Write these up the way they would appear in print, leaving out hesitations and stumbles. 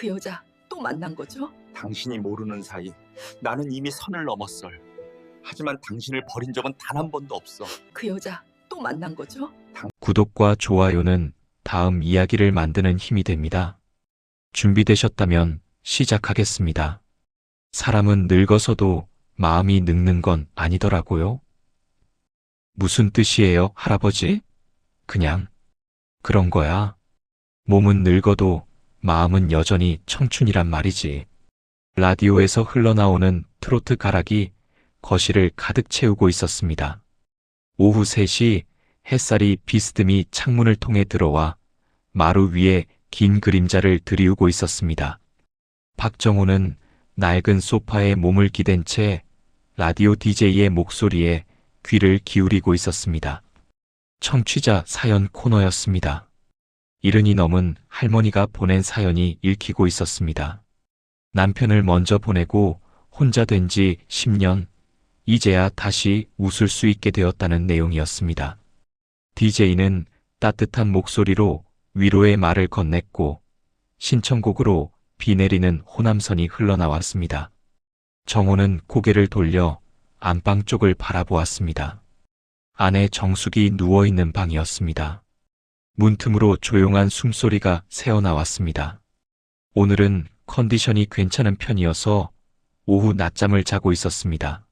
그 여자 또 만난 거죠? 당신이 모르는 사이 나는 이미 선을 넘었을. 하지만 당신을 버린 적은 단 한 번도 없어. 그 여자 또 만난 거죠? 구독과 좋아요는 다음 이야기를 만드는 힘이 됩니다. 준비되셨다면 시작하겠습니다. 사람은 늙어서도 마음이 늙는 건 아니더라고요. 무슨 뜻이에요, 할아버지? 그냥 그런 거야. 몸은 늙어도 마음은 여전히 청춘이란 말이지. 라디오에서 흘러나오는 트로트 가락이 거실을 가득 채우고 있었습니다. 오후 3시 햇살이 비스듬히 창문을 통해 들어와 마루 위에 긴 그림자를 드리우고 있었습니다. 박정호는 낡은 소파에 몸을 기댄 채 라디오 DJ의 목소리에 귀를 기울이고 있었습니다. 청취자 사연 코너였습니다. 70이 넘은 할머니가 보낸 사연이 읽히고 있었습니다. 남편을 먼저 보내고 혼자 된 지 10년, 이제야 다시 웃을 수 있게 되었다는 내용이었습니다. DJ는 따뜻한 목소리로 위로의 말을 건넸고 신청곡으로 비 내리는 호남선이 흘러나왔습니다. 정호는 고개를 돌려 안방 쪽을 바라보았습니다. 안에 정숙이 누워있는 방이었습니다. 문틈으로 조용한 숨소리가 새어나왔습니다. 오늘은 컨디션이 괜찮은 편이어서 오후 낮잠을 자고 있었습니다.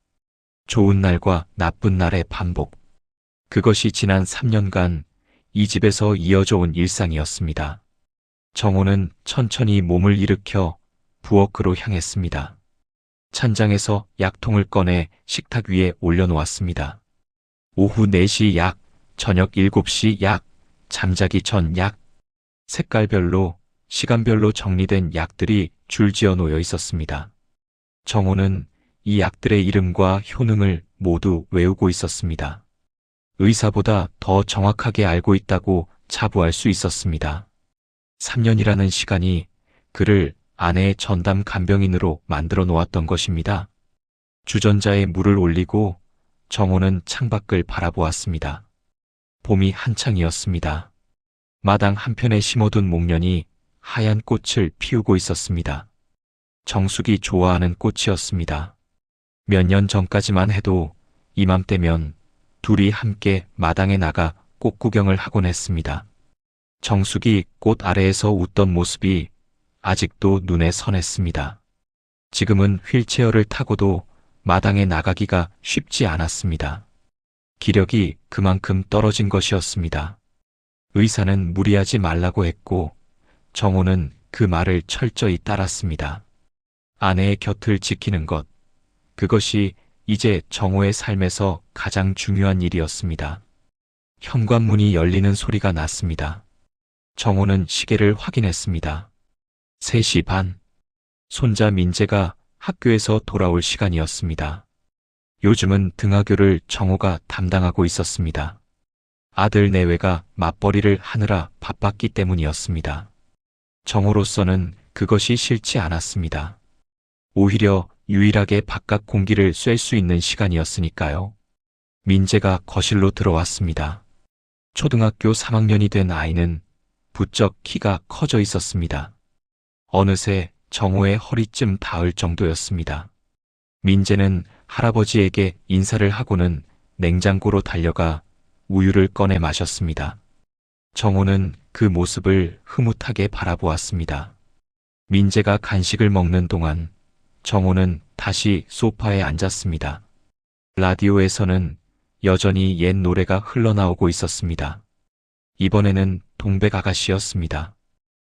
좋은 날과 나쁜 날의 반복. 그것이 지난 3년간 이 집에서 이어져 온 일상이었습니다. 정호는 천천히 몸을 일으켜 부엌으로 향했습니다. 찬장에서 약통을 꺼내 식탁 위에 올려놓았습니다. 오후 4시 약, 저녁 7시 약, 잠자기 전 약, 색깔별로, 시간별로 정리된 약들이 줄지어 놓여 있었습니다. 정호는 이 약들의 이름과 효능을 모두 외우고 있었습니다. 의사보다 더 정확하게 알고 있다고 자부할 수 있었습니다. 3년이라는 시간이 그를 아내의 전담 간병인으로 만들어 놓았던 것입니다. 주전자에 물을 올리고 정호는 창밖을 바라보았습니다. 봄이 한창이었습니다. 마당 한편에 심어둔 목련이 하얀 꽃을 피우고 있었습니다. 정숙이 좋아하는 꽃이었습니다. 몇 년 전까지만 해도 이맘때면 둘이 함께 마당에 나가 꽃 구경을 하곤 했습니다. 정숙이 꽃 아래에서 웃던 모습이 아직도 눈에 선했습니다. 지금은 휠체어를 타고도 마당에 나가기가 쉽지 않았습니다. 기력이 그만큼 떨어진 것이었습니다. 의사는 무리하지 말라고 했고 정호는 그 말을 철저히 따랐습니다. 아내의 곁을 지키는 것, 그것이 이제 정호의 삶에서 가장 중요한 일이었습니다. 현관문이 열리는 소리가 났습니다. 정호는 시계를 확인했습니다. 3시 반. 손자 민재가 학교에서 돌아올 시간이었습니다. 요즘은 등하교를 정호가 담당하고 있었습니다. 아들 내외가 맞벌이를 하느라 바빴기 때문이었습니다. 정호로서는 그것이 싫지 않았습니다. 오히려 유일하게 바깥 공기를 쐴 수 있는 시간이었으니까요. 민재가 거실로 들어왔습니다. 초등학교 3학년이 된 아이는 부쩍 키가 커져 있었습니다. 어느새 정호의 허리쯤 닿을 정도였습니다. 민재는 할아버지에게 인사를 하고는 냉장고로 달려가 우유를 꺼내 마셨습니다. 정호는 그 모습을 흐뭇하게 바라보았습니다. 민재가 간식을 먹는 동안 정호는 다시 소파에 앉았습니다. 라디오에서는 여전히 옛 노래가 흘러나오고 있었습니다. 이번에는 동백 아가씨였습니다.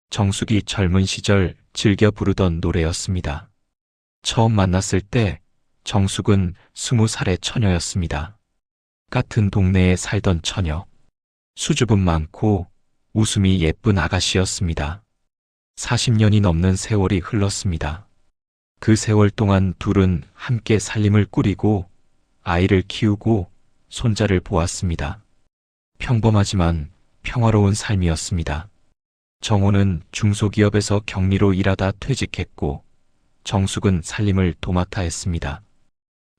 정숙이 젊은 시절 즐겨 부르던 노래였습니다. 처음 만났을 때 정숙은 20살의 처녀였습니다. 같은 동네에 살던 처녀. 수줍음 많고 웃음이 예쁜 아가씨였습니다. 40년이 넘는 세월이 흘렀습니다. 그 세월 동안 둘은 함께 살림을 꾸리고 아이를 키우고 손자를 보았습니다. 평범하지만 평화로운 삶이었습니다. 정호는 중소기업에서 경리로 일하다 퇴직했고 정숙은 살림을 도맡아 했습니다.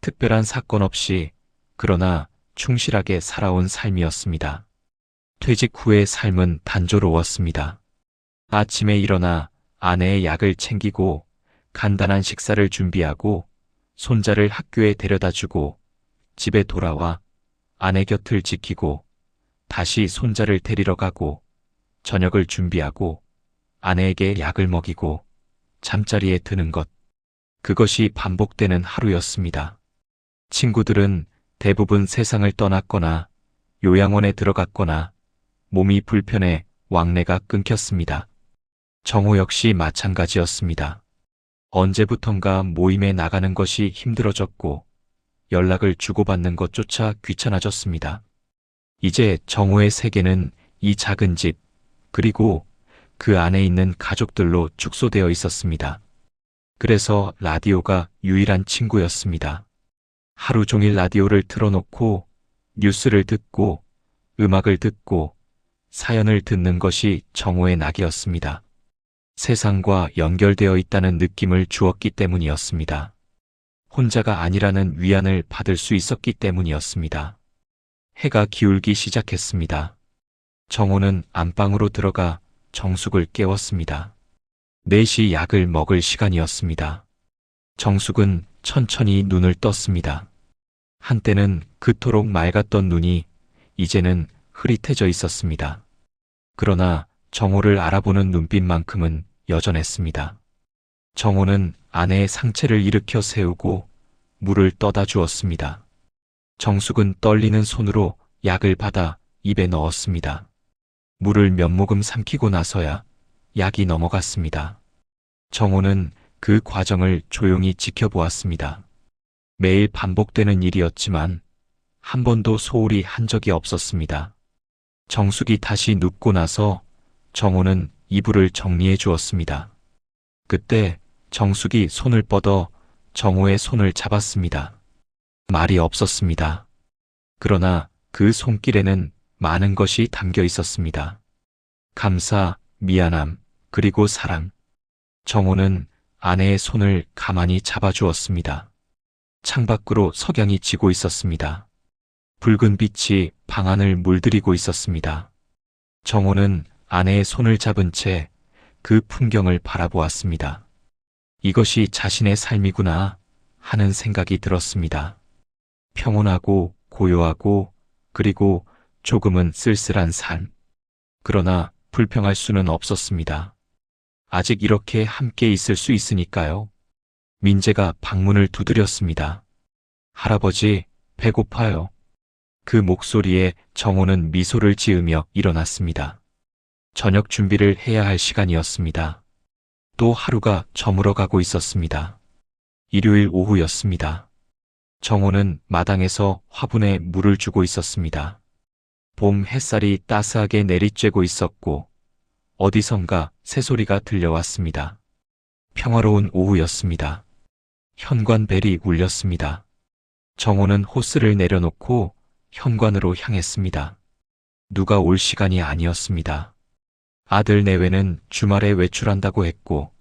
특별한 사건 없이 그러나 충실하게 살아온 삶이었습니다. 퇴직 후의 삶은 단조로웠습니다. 아침에 일어나 아내의 약을 챙기고 간단한 식사를 준비하고 손자를 학교에 데려다 주고 집에 돌아와 아내 곁을 지키고 다시 손자를 데리러 가고 저녁을 준비하고 아내에게 약을 먹이고 잠자리에 드는 것. 그것이 반복되는 하루였습니다. 친구들은 대부분 세상을 떠났거나 요양원에 들어갔거나 몸이 불편해 왕래가 끊겼습니다. 정호 역시 마찬가지였습니다. 언제부턴가 모임에 나가는 것이 힘들어졌고 연락을 주고받는 것조차 귀찮아졌습니다. 이제 정호의 세계는 이 작은 집, 그리고 그 안에 있는 가족들로 축소되어 있었습니다. 그래서 라디오가 유일한 친구였습니다. 하루 종일 라디오를 틀어놓고 뉴스를 듣고 음악을 듣고 사연을 듣는 것이 정호의 낙이었습니다. 세상과 연결되어 있다는 느낌을 주었기 때문이었습니다. 혼자가 아니라는 위안을 받을 수 있었기 때문이었습니다. 해가 기울기 시작했습니다. 정호는 안방으로 들어가 정숙을 깨웠습니다. 4시 약을 먹을 시간이었습니다. 정숙은 천천히 눈을 떴습니다. 한때는 그토록 맑았던 눈이 이제는 흐릿해져 있었습니다. 그러나 정호를 알아보는 눈빛만큼은 여전했습니다. 정호는 아내의 상체를 일으켜 세우고 물을 떠다 주었습니다. 정숙은 떨리는 손으로 약을 받아 입에 넣었습니다. 물을 몇 모금 삼키고 나서야 약이 넘어갔습니다. 정호는 그 과정을 조용히 지켜보았습니다. 매일 반복되는 일이었지만 한 번도 소홀히 한 적이 없었습니다. 정숙이 다시 눕고 나서 정호는 이불을 정리해 주었습니다. 그때 정숙이 손을 뻗어 정호의 손을 잡았습니다. 말이 없었습니다. 그러나 그 손길에는 많은 것이 담겨 있었습니다. 감사, 미안함, 그리고 사랑. 정호는 아내의 손을 가만히 잡아주었습니다. 창밖으로 석양이 지고 있었습니다. 붉은 빛이 방 안을 물들이고 있었습니다. 정호는 아내의 손을 잡은 채 그 풍경을 바라보았습니다. 이것이 자신의 삶이구나 하는 생각이 들었습니다. 평온하고 고요하고 그리고 조금은 쓸쓸한 삶. 그러나 불평할 수는 없었습니다. 아직 이렇게 함께 있을 수 있으니까요. 민재가 방문을 두드렸습니다. 할아버지, 배고파요. 그 목소리에 정호는 미소를 지으며 일어났습니다. 저녁 준비를 해야 할 시간이었습니다. 또 하루가 저물어가고 있었습니다. 일요일 오후였습니다. 정호는 마당에서 화분에 물을 주고 있었습니다. 봄 햇살이 따스하게 내리쬐고 있었고 어디선가 새소리가 들려왔습니다. 평화로운 오후였습니다. 현관벨이 울렸습니다. 정호는 호스를 내려놓고 현관으로 향했습니다. 누가 올 시간이 아니었습니다. 아들 내외는 주말에 외출한다고 했고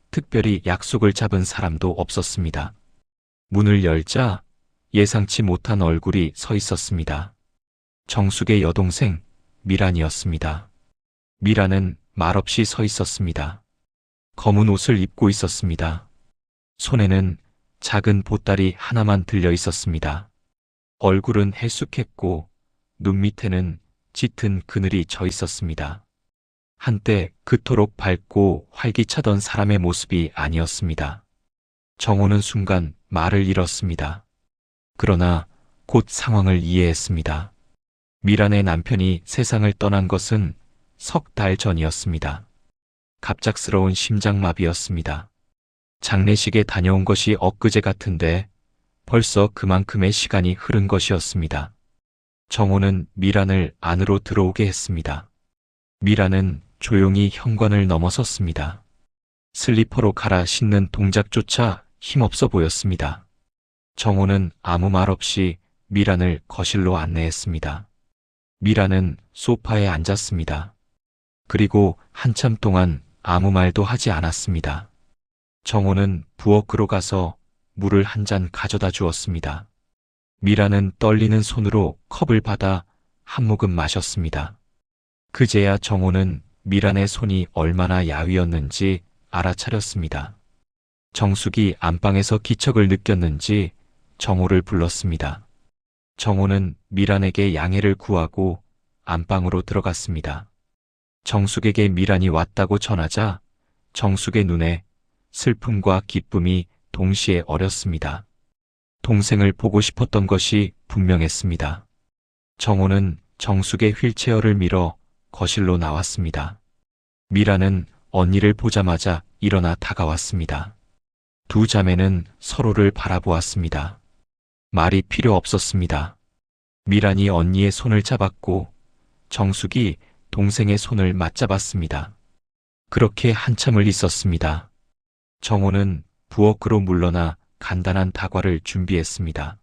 특별히 약속을 잡은 사람도 없었습니다. 문을 열자 예상치 못한 얼굴이 서 있었습니다. 정숙의 여동생 미란이었습니다. 미란은 말없이 서 있었습니다. 검은 옷을 입고 있었습니다. 손에는 작은 보따리 하나만 들려 있었습니다. 얼굴은 헬쑥했고 눈 밑에는 짙은 그늘이 져 있었습니다. 한때 그토록 밝고 활기차던 사람의 모습이 아니었습니다. 정호는 순간 말을 잃었습니다. 그러나 곧 상황을 이해했습니다. 미란의 남편이 세상을 떠난 것은 석 달 전이었습니다. 갑작스러운 심장마비였습니다. 장례식에 다녀온 것이 엊그제 같은데 벌써 그만큼의 시간이 흐른 것이었습니다. 정호는 미란을 안으로 들어오게 했습니다. 미란은 조용히 현관을 넘어섰습니다. 슬리퍼로 갈아 신는 동작조차 힘없어 보였습니다. 정호는 아무 말 없이 미란을 거실로 안내했습니다. 미란은 소파에 앉았습니다. 그리고 한참 동안 아무 말도 하지 않았습니다. 정호는 부엌으로 가서 물을 한 잔 가져다 주었습니다. 미란은 떨리는 손으로 컵을 받아 한 모금 마셨습니다. 그제야 정호는 미란의 손이 얼마나 야위었는지 알아차렸습니다. 정숙이 안방에서 기척을 느꼈는지 정호를 불렀습니다. 정호는 미란에게 양해를 구하고 안방으로 들어갔습니다. 정숙에게 미란이 왔다고 전하자 정숙의 눈에 슬픔과 기쁨이 동시에 어렸습니다. 동생을 보고 싶었던 것이 분명했습니다. 정호는 정숙의 휠체어를 밀어 거실로 나왔습니다. 미란은 언니를 보자마자 일어나 다가왔습니다. 두 자매는 서로를 바라보았습니다. 말이 필요 없었습니다. 미란이 언니의 손을 잡았고 정숙이 동생의 손을 맞잡았습니다. 그렇게 한참을 있었습니다. 정호는 부엌으로 물러나 간단한 다과를 준비했습니다.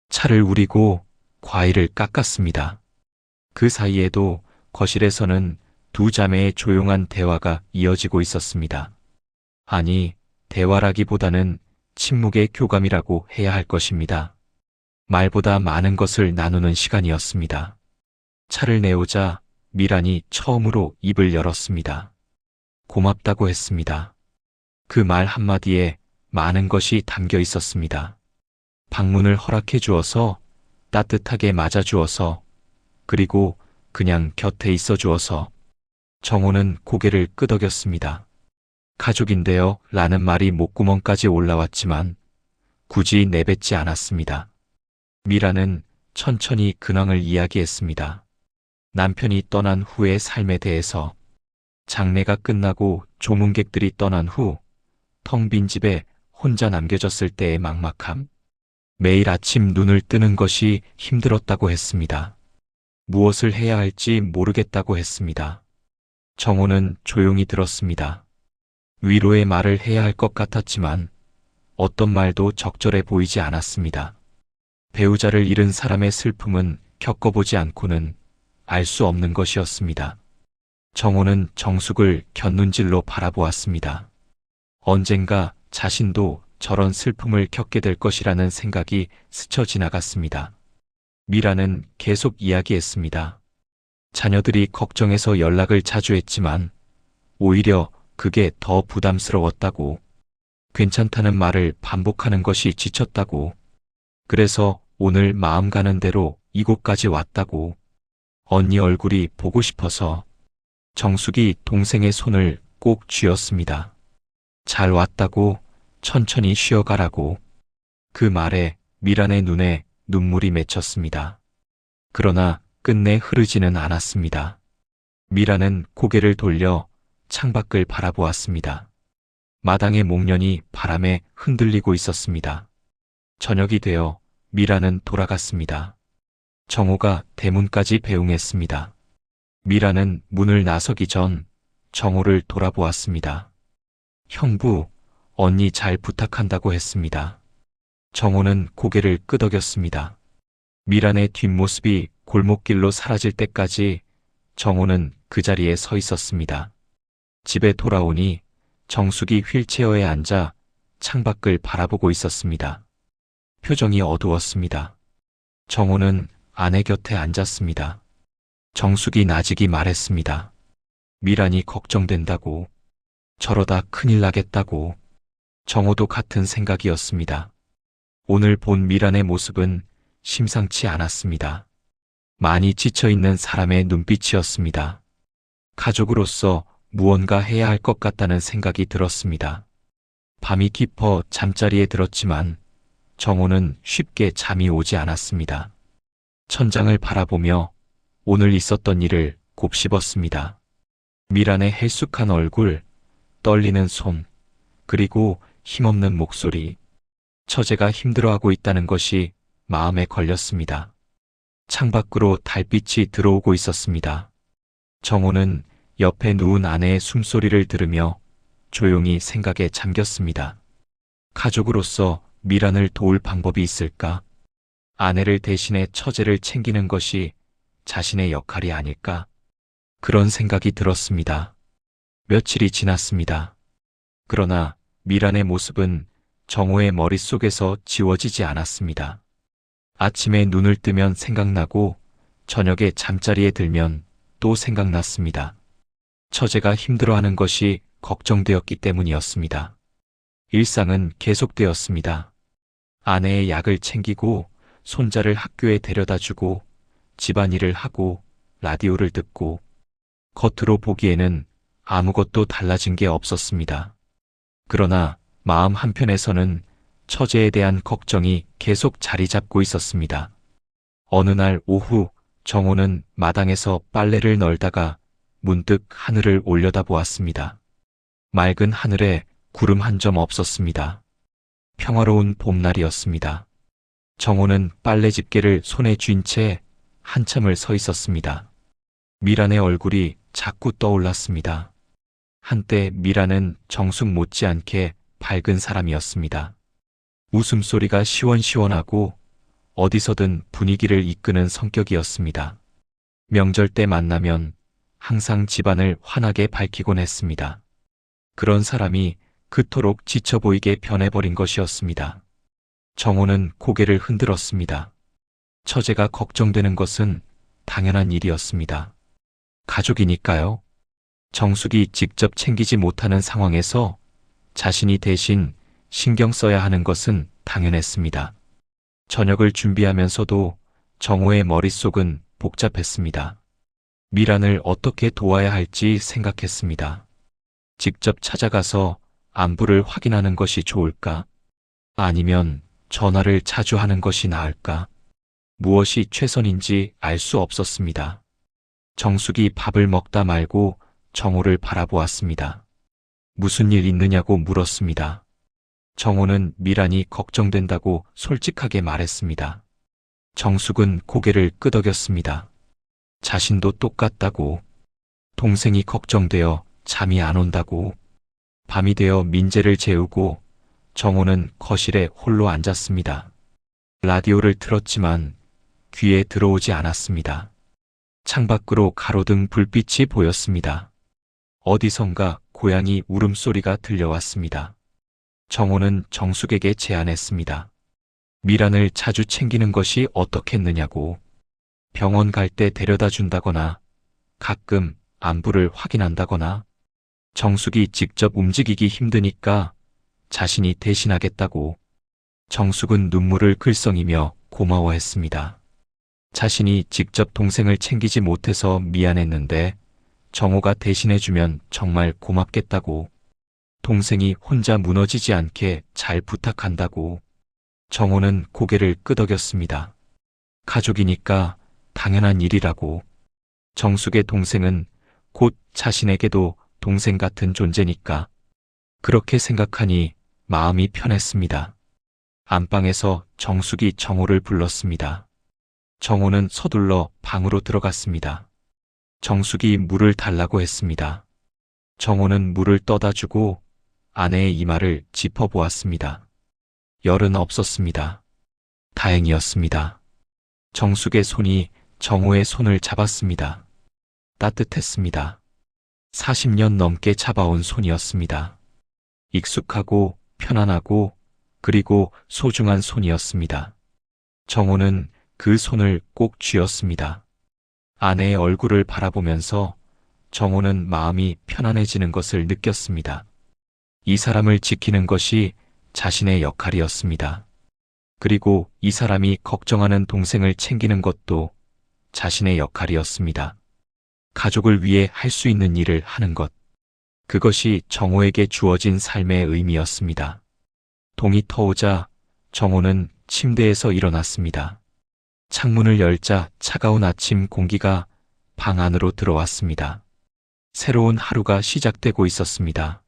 차를 우리고 과일을 깎았습니다. 그 사이에도 거실에서는 두 자매의 조용한 대화가 이어지고 있었습니다. 아니, 대화라기보다는 침묵의 교감이라고 해야 할 것입니다. 말보다 많은 것을 나누는 시간이었습니다. 차를 내오자 미란이 처음으로 입을 열었습니다. 고맙다고 했습니다. 그 말 한마디에 많은 것이 담겨 있었습니다. 방문을 허락해 주어서, 따뜻하게 맞아 주어서, 그리고 그냥 곁에 있어 주어서. 정호는 고개를 끄덕였습니다. 가족인데요 라는 말이 목구멍까지 올라왔지만 굳이 내뱉지 않았습니다. 미라는 천천히 근황을 이야기했습니다. 남편이 떠난 후의 삶에 대해서, 장례가 끝나고 조문객들이 떠난 후 텅 빈 집에 혼자 남겨졌을 때의 막막함, 매일 아침 눈을 뜨는 것이 힘들었다고 했습니다. 무엇을 해야 할지 모르겠다고 했습니다. 정호는 조용히 들었습니다. 위로의 말을 해야 할 것 같았지만 어떤 말도 적절해 보이지 않았습니다. 배우자를 잃은 사람의 슬픔은 겪어보지 않고는 알 수 없는 것이었습니다. 정호는 정숙을 곁눈질로 바라보았습니다. 언젠가 자신도 저런 슬픔을 겪게 될 것이라는 생각이 스쳐 지나갔습니다. 미라는 계속 이야기했습니다. 자녀들이 걱정해서 연락을 자주 했지만 오히려 그게 더 부담스러웠다고, 괜찮다는 말을 반복하는 것이 지쳤다고, 그래서 오늘 마음 가는 대로 이곳까지 왔다고, 언니 얼굴이 보고 싶어서. 정숙이 동생의 손을 꼭 쥐었습니다. 잘 왔다고, 천천히 쉬어가라고. 그 말에 미란의 눈에 눈물이 맺혔습니다. 그러나 끝내 흐르지는 않았습니다. 미란은 고개를 돌려 창밖을 바라보았습니다. 마당의 목련이 바람에 흔들리고 있었습니다. 저녁이 되어 미란은 돌아갔습니다. 정호가 대문까지 배웅했습니다. 미란은 문을 나서기 전 정호를 돌아보았습니다. 형부, 언니 잘 부탁한다고 했습니다. 정호는 고개를 끄덕였습니다. 미란의 뒷모습이 골목길로 사라질 때까지 정호는 그 자리에 서 있었습니다. 집에 돌아오니 정숙이 휠체어에 앉아 창밖을 바라보고 있었습니다. 표정이 어두웠습니다. 정호는 아내 곁에 앉았습니다. 정숙이 나직이 말했습니다. 미란이 걱정된다고, 저러다 큰일 나겠다고. 정호도 같은 생각이었습니다. 오늘 본 미란의 모습은 심상치 않았습니다. 많이 지쳐있는 사람의 눈빛이었습니다. 가족으로서 무언가 해야 할 것 같다는 생각이 들었습니다. 밤이 깊어 잠자리에 들었지만 정호는 쉽게 잠이 오지 않았습니다. 천장을 바라보며 오늘 있었던 일을 곱씹었습니다. 미란의 헬쑥한 얼굴, 떨리는 손, 그리고 힘없는 목소리. 처제가 힘들어하고 있다는 것이 마음에 걸렸습니다. 창밖으로 달빛이 들어오고 있었습니다. 정호는 옆에 누운 아내의 숨소리를 들으며 조용히 생각에 잠겼습니다. 가족으로서 미란을 도울 방법이 있을까? 아내를 대신해 처제를 챙기는 것이 자신의 역할이 아닐까? 그런 생각이 들었습니다. 며칠이 지났습니다. 그러나 미란의 모습은 정호의 머릿속에서 지워지지 않았습니다. 아침에 눈을 뜨면 생각나고 저녁에 잠자리에 들면 또 생각났습니다. 처제가 힘들어하는 것이 걱정되었기 때문이었습니다. 일상은 계속되었습니다. 아내의 약을 챙기고 손자를 학교에 데려다 주고 집안일을 하고 라디오를 듣고 겉으로 보기에는 아무것도 달라진 게 없었습니다. 그러나 마음 한편에서는 처제에 대한 걱정이 계속 자리 잡고 있었습니다. 어느 날 오후 정호는 마당에서 빨래를 널다가 문득 하늘을 올려다보았습니다. 맑은 하늘에 구름 한 점 없었습니다. 평화로운 봄날이었습니다. 정호는 빨래 집게를 손에 쥔 채 한참을 서 있었습니다. 미란의 얼굴이 자꾸 떠올랐습니다. 한때 미란은 정숙 못지않게 밝은 사람이었습니다. 웃음소리가 시원시원하고 어디서든 분위기를 이끄는 성격이었습니다. 명절 때 만나면 항상 집안을 환하게 밝히곤 했습니다. 그런 사람이 그토록 지쳐 보이게 변해버린 것이었습니다. 정호는 고개를 흔들었습니다. 처제가 걱정되는 것은 당연한 일이었습니다. 가족이니까요. 정숙이 직접 챙기지 못하는 상황에서 자신이 대신 신경 써야 하는 것은 당연했습니다. 저녁을 준비하면서도 정호의 머릿속은 복잡했습니다. 미란을 어떻게 도와야 할지 생각했습니다. 직접 찾아가서 안부를 확인하는 것이 좋을까? 아니면 전화를 자주 하는 것이 나을까? 무엇이 최선인지 알 수 없었습니다. 정숙이 밥을 먹다 말고 정호를 바라보았습니다. 무슨 일 있느냐고 물었습니다. 정호는 미란이 걱정된다고 솔직하게 말했습니다. 정숙은 고개를 끄덕였습니다. 자신도 똑같다고. 동생이 걱정되어 잠이 안 온다고. 밤이 되어 민재를 재우고 정호는 거실에 홀로 앉았습니다. 라디오를 틀었지만 귀에 들어오지 않았습니다. 창밖으로 가로등 불빛이 보였습니다. 어디선가 고양이 울음소리가 들려왔습니다. 정호는 정숙에게 제안했습니다. 미란을 자주 챙기는 것이 어떻겠느냐고. 병원 갈 때 데려다 준다거나 가끔 안부를 확인한다거나. 정숙이 직접 움직이기 힘드니까 자신이 대신하겠다고. 정숙은 눈물을 글썽이며 고마워했습니다. 자신이 직접 동생을 챙기지 못해서 미안했는데 정호가 대신해주면 정말 고맙겠다고. 동생이 혼자 무너지지 않게 잘 부탁한다고. 정호는 고개를 끄덕였습니다. 가족이니까 당연한 일이라고. 정숙의 동생은 곧 자신에게도 동생 같은 존재니까. 그렇게 생각하니 마음이 편했습니다. 안방에서 정숙이 정호를 불렀습니다. 정호는 서둘러 방으로 들어갔습니다. 정숙이 물을 달라고 했습니다. 정호는 물을 떠다 주고 아내의 이마를 짚어보았습니다. 열은 없었습니다. 다행이었습니다. 정숙의 손이 정호의 손을 잡았습니다. 따뜻했습니다. 40년 넘게 잡아온 손이었습니다. 익숙하고 편안하고 그리고 소중한 손이었습니다. 정호는 그 손을 꼭 쥐었습니다. 아내의 얼굴을 바라보면서 정호는 마음이 편안해지는 것을 느꼈습니다. 이 사람을 지키는 것이 자신의 역할이었습니다. 그리고 이 사람이 걱정하는 동생을 챙기는 것도 자신의 역할이었습니다. 가족을 위해 할 수 있는 일을 하는 것. 그것이 정호에게 주어진 삶의 의미였습니다. 동이 터오자 정호는 침대에서 일어났습니다. 창문을 열자 차가운 아침 공기가 방 안으로 들어왔습니다. 새로운 하루가 시작되고 있었습니다.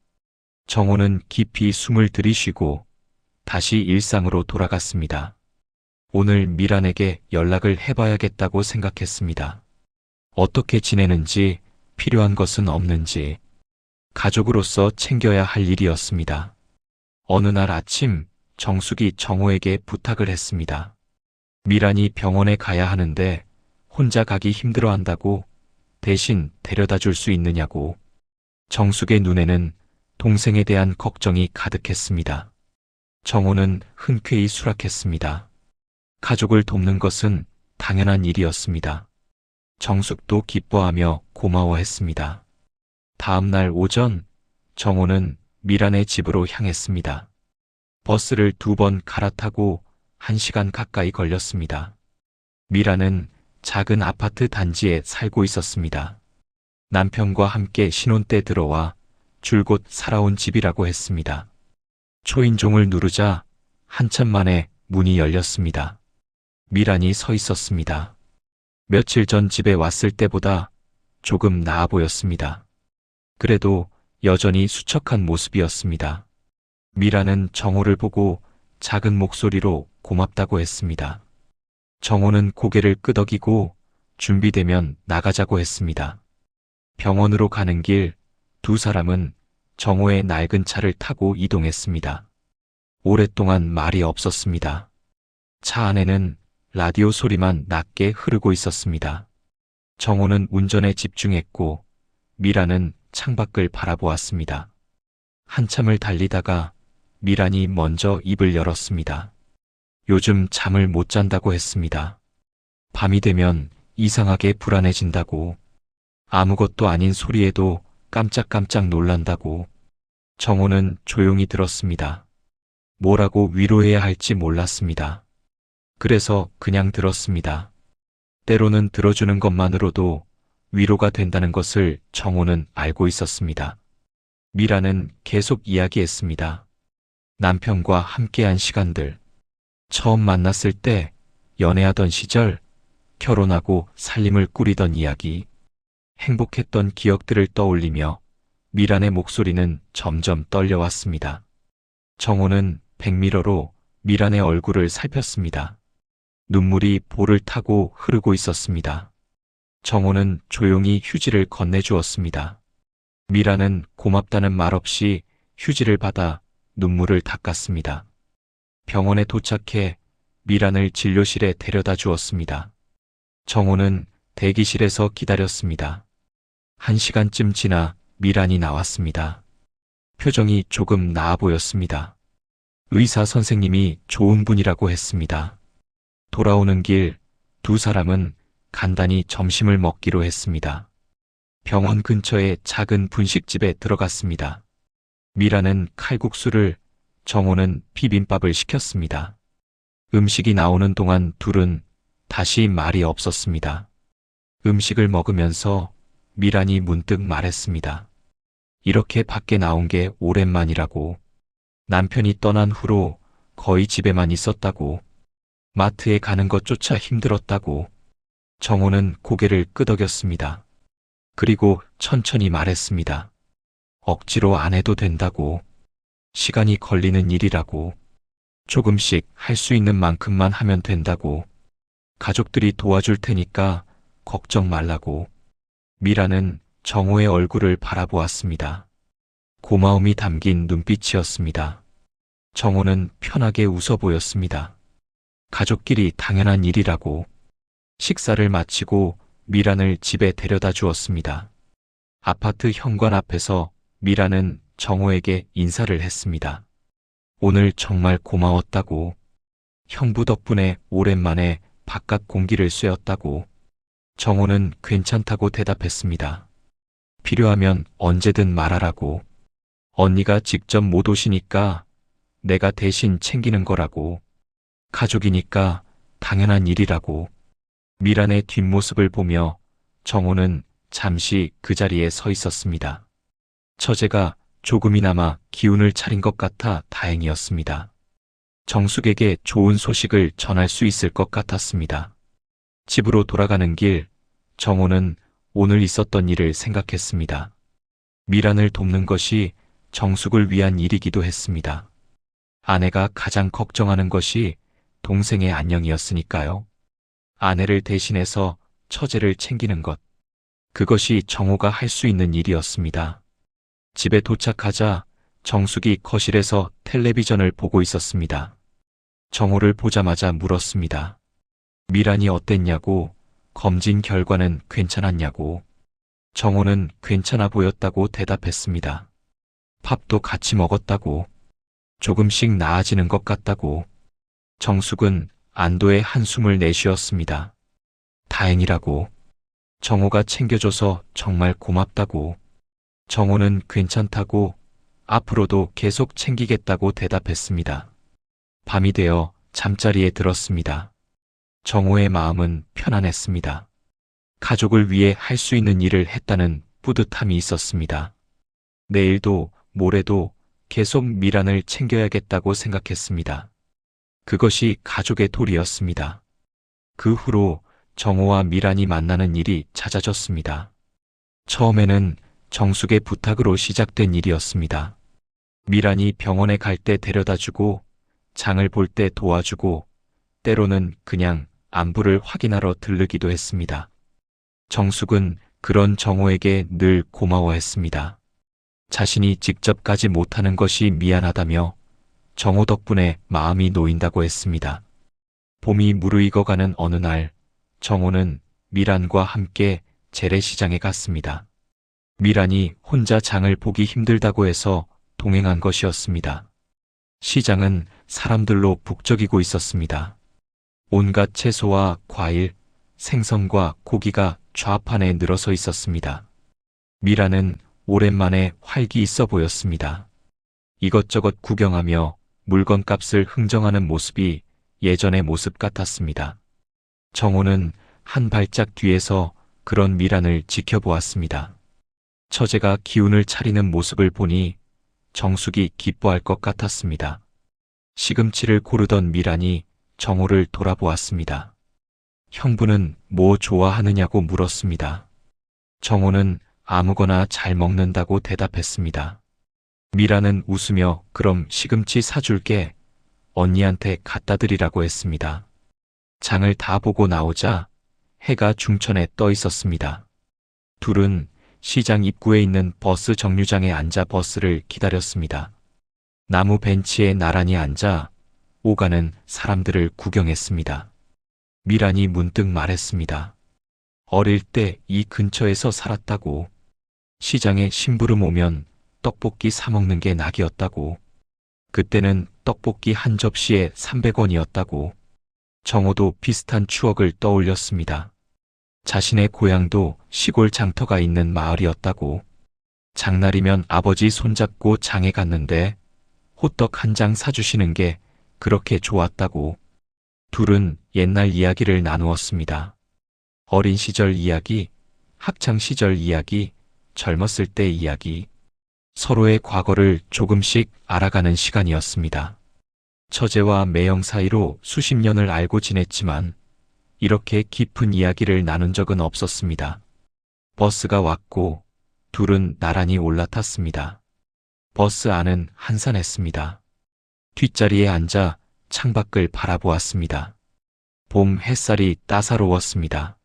정호는 깊이 숨을 들이쉬고 다시 일상으로 돌아갔습니다. 오늘 미란에게 연락을 해봐야겠다고 생각했습니다. 어떻게 지내는지, 필요한 것은 없는지, 가족으로서 챙겨야 할 일이었습니다. 어느 날 아침 정숙이 정호에게 부탁을 했습니다. 미란이 병원에 가야 하는데 혼자 가기 힘들어한다고 대신 데려다 줄 수 있느냐고. 정숙의 눈에는 동생에 대한 걱정이 가득했습니다. 정호는 흔쾌히 수락했습니다. 가족을 돕는 것은 당연한 일이었습니다. 정숙도 기뻐하며 고마워했습니다. 다음 날 오전 정호는 미란의 집으로 향했습니다. 버스를 2번 갈아타고 1시간 가까이 걸렸습니다. 미란은 작은 아파트 단지에 살고 있었습니다. 남편과 함께 신혼 때 들어와 줄곧 살아온 집이라고 했습니다. 초인종을 누르자 한참 만에 문이 열렸습니다. 미란이 서 있었습니다. 며칠 전 집에 왔을 때보다 조금 나아 보였습니다. 그래도 여전히 수척한 모습이었습니다. 미란은 정호를 보고 작은 목소리로 고맙다고 했습니다. 정호는 고개를 끄덕이고 준비되면 나가자고 했습니다. 병원으로 가는 길 2사람은 정호의 낡은 차를 타고 이동했습니다. 오랫동안 말이 없었습니다. 차 안에는 라디오 소리만 낮게 흐르고 있었습니다. 정호는 운전에 집중했고 미란은 창밖을 바라보았습니다. 한참을 달리다가 미란이 먼저 입을 열었습니다. 요즘 잠을 못 잔다고 했습니다. 밤이 되면 이상하게 불안해진다고, 아무것도 아닌 소리에도 깜짝깜짝 놀란다고. 정호는 조용히 들었습니다. 뭐라고 위로해야 할지 몰랐습니다. 그래서 그냥 들었습니다. 때로는 들어주는 것만으로도 위로가 된다는 것을 정호는 알고 있었습니다. 미라는 계속 이야기했습니다. 남편과 함께한 시간들, 처음 만났을 때, 연애하던 시절, 결혼하고 살림을 꾸리던 이야기, 행복했던 기억들을 떠올리며 미란의 목소리는 점점 떨려왔습니다. 정호는 백미러로 미란의 얼굴을 살폈습니다. 눈물이 볼을 타고 흐르고 있었습니다. 정호는 조용히 휴지를 건네주었습니다. 미란은 고맙다는 말 없이 휴지를 받아 눈물을 닦았습니다. 병원에 도착해 미란을 진료실에 데려다 주었습니다. 정호는 대기실에서 기다렸습니다. 1시간쯤 지나 미란이 나왔습니다. 표정이 조금 나아 보였습니다. 의사 선생님이 좋은 분이라고 했습니다. 돌아오는 길 2사람은 간단히 점심을 먹기로 했습니다. 병원 근처의 작은 분식집에 들어갔습니다. 미라는 칼국수를, 정호는 비빔밥을 시켰습니다. 음식이 나오는 동안 둘은 다시 말이 없었습니다. 음식을 먹으면서 미란이 문득 말했습니다. 이렇게 밖에 나온 게 오랜만이라고. 남편이 떠난 후로 거의 집에만 있었다고. 마트에 가는 것조차 힘들었다고. 정호는 고개를 끄덕였습니다. 그리고 천천히 말했습니다. 억지로 안 해도 된다고. 시간이 걸리는 일이라고. 조금씩 할 수 있는 만큼만 하면 된다고. 가족들이 도와줄 테니까 걱정 말라고. 미라는 정호의 얼굴을 바라보았습니다. 고마움이 담긴 눈빛이었습니다. 정호는 편하게 웃어 보였습니다. 가족끼리 당연한 일이라고. 식사를 마치고 미란을 집에 데려다 주었습니다. 아파트 현관 앞에서 미란은 정호에게 인사를 했습니다. 오늘 정말 고마웠다고. 형부 덕분에 오랜만에 바깥 공기를 쐬었다고. 정호는 괜찮다고 대답했습니다. 필요하면 언제든 말하라고. 언니가 직접 못 오시니까 내가 대신 챙기는 거라고. 가족이니까 당연한 일이라고. 미란의 뒷모습을 보며 정호는 잠시 그 자리에 서 있었습니다. 처제가 조금이나마 기운을 차린 것 같아 다행이었습니다. 정숙에게 좋은 소식을 전할 수 있을 것 같았습니다. 집으로 돌아가는 길, 정호는 오늘 있었던 일을 생각했습니다. 미란을 돕는 것이 정숙을 위한 일이기도 했습니다. 아내가 가장 걱정하는 것이 동생의 안녕이었으니까요. 아내를 대신해서 처제를 챙기는 것, 그것이 정호가 할 수 있는 일이었습니다. 집에 도착하자 정숙이 거실에서 텔레비전을 보고 있었습니다. 정호를 보자마자 물었습니다. 미란이 어땠냐고, 검진 결과는 괜찮았냐고. 정호는 괜찮아 보였다고 대답했습니다. 밥도 같이 먹었다고. 조금씩 나아지는 것 같다고. 정숙은 안도의 한숨을 내쉬었습니다. 다행이라고. 정호가 챙겨줘서 정말 고맙다고. 정호는 괜찮다고 앞으로도 계속 챙기겠다고 대답했습니다. 밤이 되어 잠자리에 들었습니다. 정호의 마음은 편안했습니다. 가족을 위해 할 수 있는 일을 했다는 뿌듯함이 있었습니다. 내일도 모레도 계속 미란을 챙겨야겠다고 생각했습니다. 그것이 가족의 도리였습니다. 그 후로 정호와 미란이 만나는 일이 잦아졌습니다. 처음에는 정숙의 부탁으로 시작된 일이었습니다. 미란이 병원에 갈 때 데려다주고 장을 볼 때 도와주고 때로는 그냥 안부를 확인하러 들르기도 했습니다. 정숙은 그런 정호에게 늘 고마워했습니다. 자신이 직접 가지 못하는 것이 미안하다며 정호 덕분에 마음이 놓인다고 했습니다. 봄이 무르익어가는 어느 날 정호는 미란과 함께 재래시장에 갔습니다. 미란이 혼자 장을 보기 힘들다고 해서 동행한 것이었습니다. 시장은 사람들로 북적이고 있었습니다. 온갖 채소와 과일, 생선과 고기가 좌판에 늘어서 있었습니다. 미란은 오랜만에 활기 있어 보였습니다. 이것저것 구경하며 물건값을 흥정하는 모습이 예전의 모습 같았습니다. 정호는 한 발짝 뒤에서 그런 미란을 지켜보았습니다. 처제가 기운을 차리는 모습을 보니 정숙이 기뻐할 것 같았습니다. 시금치를 고르던 미란이 정호를 돌아보았습니다. 형부는 뭐 좋아하느냐고 물었습니다. 정호는 아무거나 잘 먹는다고 대답했습니다. 미란은 웃으며 그럼 시금치 사줄게. 언니한테 갖다 드리라고 했습니다. 장을 다 보고 나오자 해가 중천에 떠 있었습니다. 둘은 시장 입구에 있는 버스 정류장에 앉아 버스를 기다렸습니다. 나무 벤치에 나란히 앉아 오가는 사람들을 구경했습니다. 미란이 문득 말했습니다. 어릴 때 이 근처에서 살았다고. 시장에 심부름 오면 떡볶이 사 먹는 게 낙이었다고. 그때는 떡볶이 한 접시에 300원이었다고. 정호도 비슷한 추억을 떠올렸습니다. 자신의 고향도 시골 장터가 있는 마을이었다고. 장날이면 아버지 손잡고 장에 갔는데 호떡 한 장 사주시는 게 그렇게 좋았다고. 둘은 옛날 이야기를 나누었습니다. 어린 시절 이야기, 학창 시절 이야기, 젊었을 때 이야기. 서로의 과거를 조금씩 알아가는 시간이었습니다. 처제와 매형 사이로 수십 년을 알고 지냈지만 이렇게 깊은 이야기를 나눈 적은 없었습니다. 버스가 왔고 둘은 나란히 올라탔습니다. 버스 안은 한산했습니다. 뒷자리에 앉아 창밖을 바라보았습니다. 봄 햇살이 따사로웠습니다.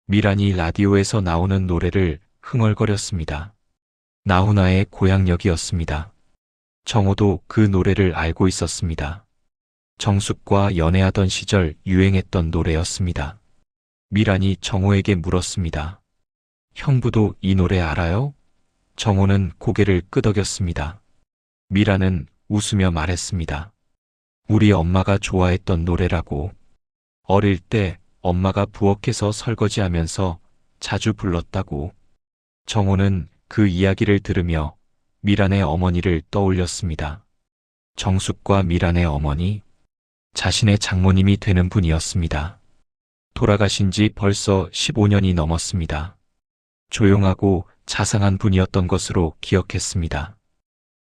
미란이 라디오에서 나오는 노래를 흥얼거렸습니다. 나훈아의 고향역이었습니다. 정호도 그 노래를 알고 있었습니다. 정숙과 연애하던 시절 유행했던 노래였습니다. 미란이 정호에게 물었습니다. 형부도 이 노래 알아요? 정호는 고개를 끄덕였습니다. 미란은 웃으며 말했습니다. 우리 엄마가 좋아했던 노래라고. 어릴 때 엄마가 부엌에서 설거지하면서 자주 불렀다고. 정호는 그 이야기를 들으며 미란의 어머니를 떠올렸습니다. 정숙과 미란의 어머니, 자신의 장모님이 되는 분이었습니다. 돌아가신 지 벌써 15년이 넘었습니다. 조용하고 자상한 분이었던 것으로 기억했습니다.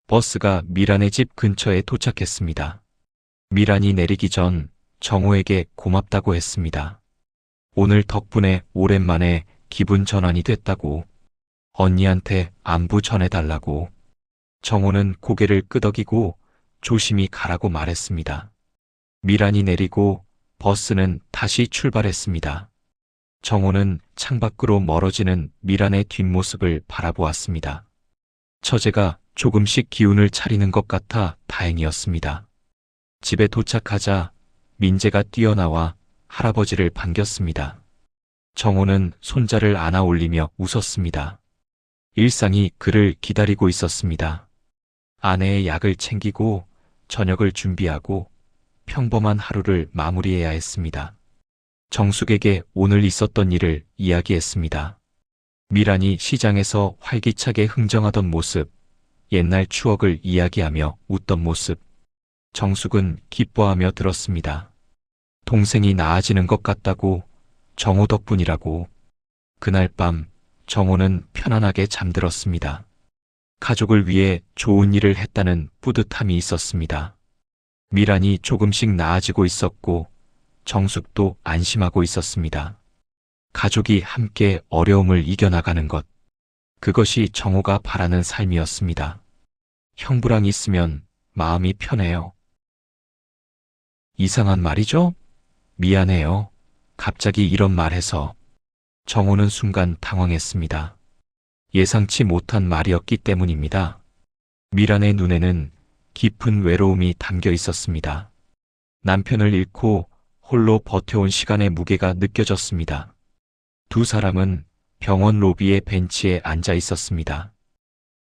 버스가 미란의 집 근처에 도착했습니다. 미란이 내리기 전 정호에게 고맙다고 했습니다. 오늘 덕분에 오랜만에 기분 전환이 됐다고. 언니한테 안부 전해달라고. 정호는 고개를 끄덕이고 조심히 가라고 말했습니다. 미란이 내리고 버스는 다시 출발했습니다. 정호는 창밖으로 멀어지는 미란의 뒷모습을 바라보았습니다. 처제가 조금씩 기운을 차리는 것 같아 다행이었습니다. 집에 도착하자 민재가 뛰어나와 할아버지를 반겼습니다. 정호는 손자를 안아 올리며 웃었습니다. 일상이 그를 기다리고 있었습니다. 아내의 약을 챙기고 저녁을 준비하고 평범한 하루를 마무리해야 했습니다. 정숙에게 오늘 있었던 일을 이야기했습니다. 미란이 시장에서 활기차게 흥정하던 모습, 옛날 추억을 이야기하며 웃던 모습. 정숙은 기뻐하며 들었습니다. 동생이 나아지는 것 같다고, 정호 덕분이라고. 그날 밤 정호는 편안하게 잠들었습니다. 가족을 위해 좋은 일을 했다는 뿌듯함이 있었습니다. 미란이 조금씩 나아지고 있었고 정숙도 안심하고 있었습니다. 가족이 함께 어려움을 이겨나가는 것. 그것이 정호가 바라는 삶이었습니다. 형부랑 있으면 마음이 편해요. 이상한 말이죠? 미안해요. 갑자기 이런 말해서. 정호는 순간 당황했습니다. 예상치 못한 말이었기 때문입니다. 미란의 눈에는 깊은 외로움이 담겨 있었습니다. 남편을 잃고 홀로 버텨온 시간의 무게가 느껴졌습니다. 두 사람은 병원 로비의 벤치에 앉아 있었습니다.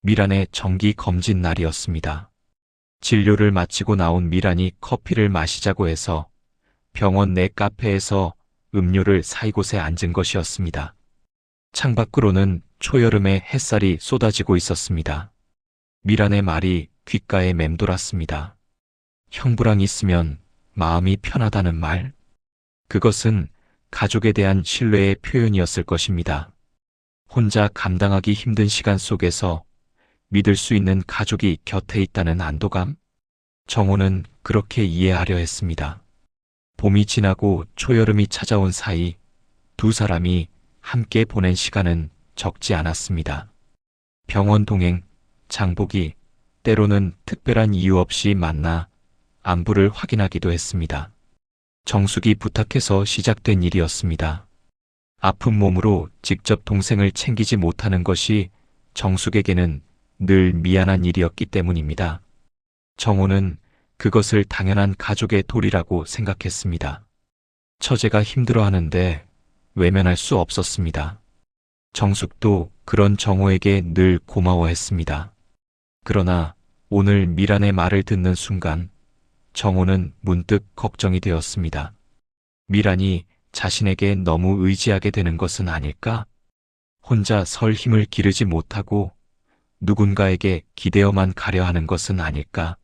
미란의 정기 검진 날이었습니다. 진료를 마치고 나온 미란이 커피를 마시자고 해서 병원 내 카페에서 음료를 사이곳에 앉은 것이었습니다. 창밖으로는 초여름의 햇살이 쏟아지고 있었습니다. 미란의 말이 귓가에 맴돌았습니다. 형부랑 있으면 마음이 편하다는 말. 그것은 가족에 대한 신뢰의 표현이었을 것입니다. 혼자 감당하기 힘든 시간 속에서 믿을 수 있는 가족이 곁에 있다는 안도감? 정호는 그렇게 이해하려 했습니다. 봄이 지나고 초여름이 찾아온 사이 두 사람이 함께 보낸 시간은 적지 않았습니다. 병원 동행, 장보기, 때로는 특별한 이유 없이 만나 안부를 확인하기도 했습니다. 정숙이 부탁해서 시작된 일이었습니다. 아픈 몸으로 직접 동생을 챙기지 못하는 것이 정숙에게는 늘 미안한 일이었기 때문입니다. 정호는 그것을 당연한 가족의 도리라고 생각했습니다. 처제가 힘들어하는데 외면할 수 없었습니다. 정숙도 그런 정호에게 늘 고마워했습니다. 그러나 오늘 미란의 말을 듣는 순간 정호는 문득 걱정이 되었습니다. 미란이 자신에게 너무 의지하게 되는 것은 아닐까? 혼자 설 힘을 기르지 못하고 누군가에게 기대어만 가려 하는 것은 아닐까?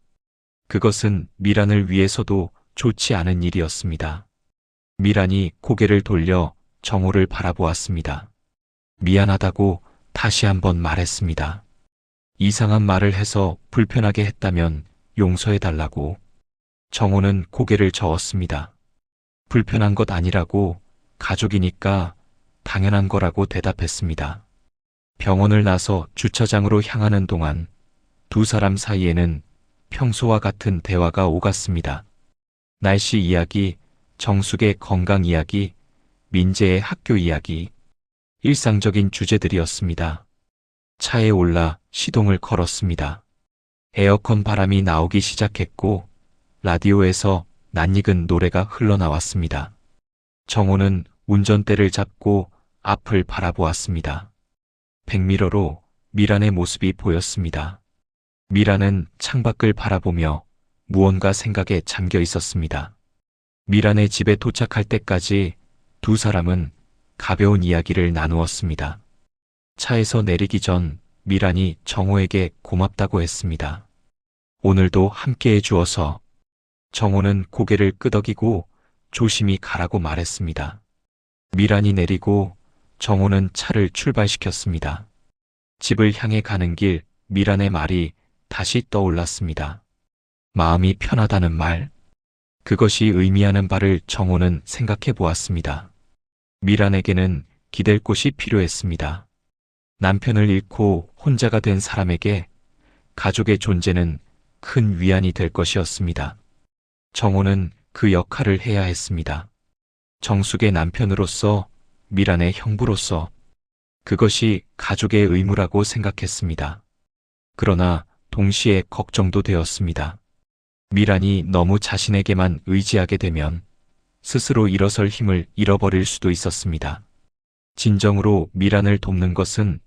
그것은 미란을 위해서도 좋지 않은 일이었습니다. 미란이 고개를 돌려 정호를 바라보았습니다. 미안하다고 다시 한번 말했습니다. 이상한 말을 해서 불편하게 했다면 용서해달라고. 정호는 고개를 저었습니다. 불편한 것 아니라고, 가족이니까 당연한 거라고 대답했습니다. 병원을 나서 주차장으로 향하는 동안 두 사람 사이에는 평소와 같은 대화가 오갔습니다. 날씨 이야기, 정숙의 건강 이야기, 민재의 학교 이야기, 일상적인 주제들이었습니다. 차에 올라 시동을 걸었습니다. 에어컨 바람이 나오기 시작했고 라디오에서 낯익은 노래가 흘러나왔습니다. 정호는 운전대를 잡고 앞을 바라보았습니다. 백미러로 미란의 모습이 보였습니다. 미란은 창밖을 바라보며 무언가 생각에 잠겨 있었습니다. 미란의 집에 도착할 때까지 두 사람은 가벼운 이야기를 나누었습니다. 차에서 내리기 전 미란이 정호에게 고맙다고 했습니다. 오늘도 함께해 주어서. 정호는 고개를 끄덕이고 조심히 가라고 말했습니다. 미란이 내리고 정호는 차를 출발시켰습니다. 집을 향해 가는 길 미란의 말이 다시 떠올랐습니다. 마음이 편하다는 말. 그것이 의미하는 바를 정호는 생각해 보았습니다. 미란에게는 기댈 곳이 필요했습니다. 남편을 잃고 혼자가 된 사람에게 가족의 존재는 큰 위안이 될 것이었습니다. 정호는 그 역할을 해야 했습니다. 정숙의 남편으로서, 미란의 형부로서. 그것이 가족의 의무라고 생각했습니다. 그러나 동시에 걱정도 되었습니다. 미란이 너무 자신에게만 의지하게 되면 스스로 일어설 힘을 잃어버릴 수도 있었습니다. 진정으로 미란을 돕는 것은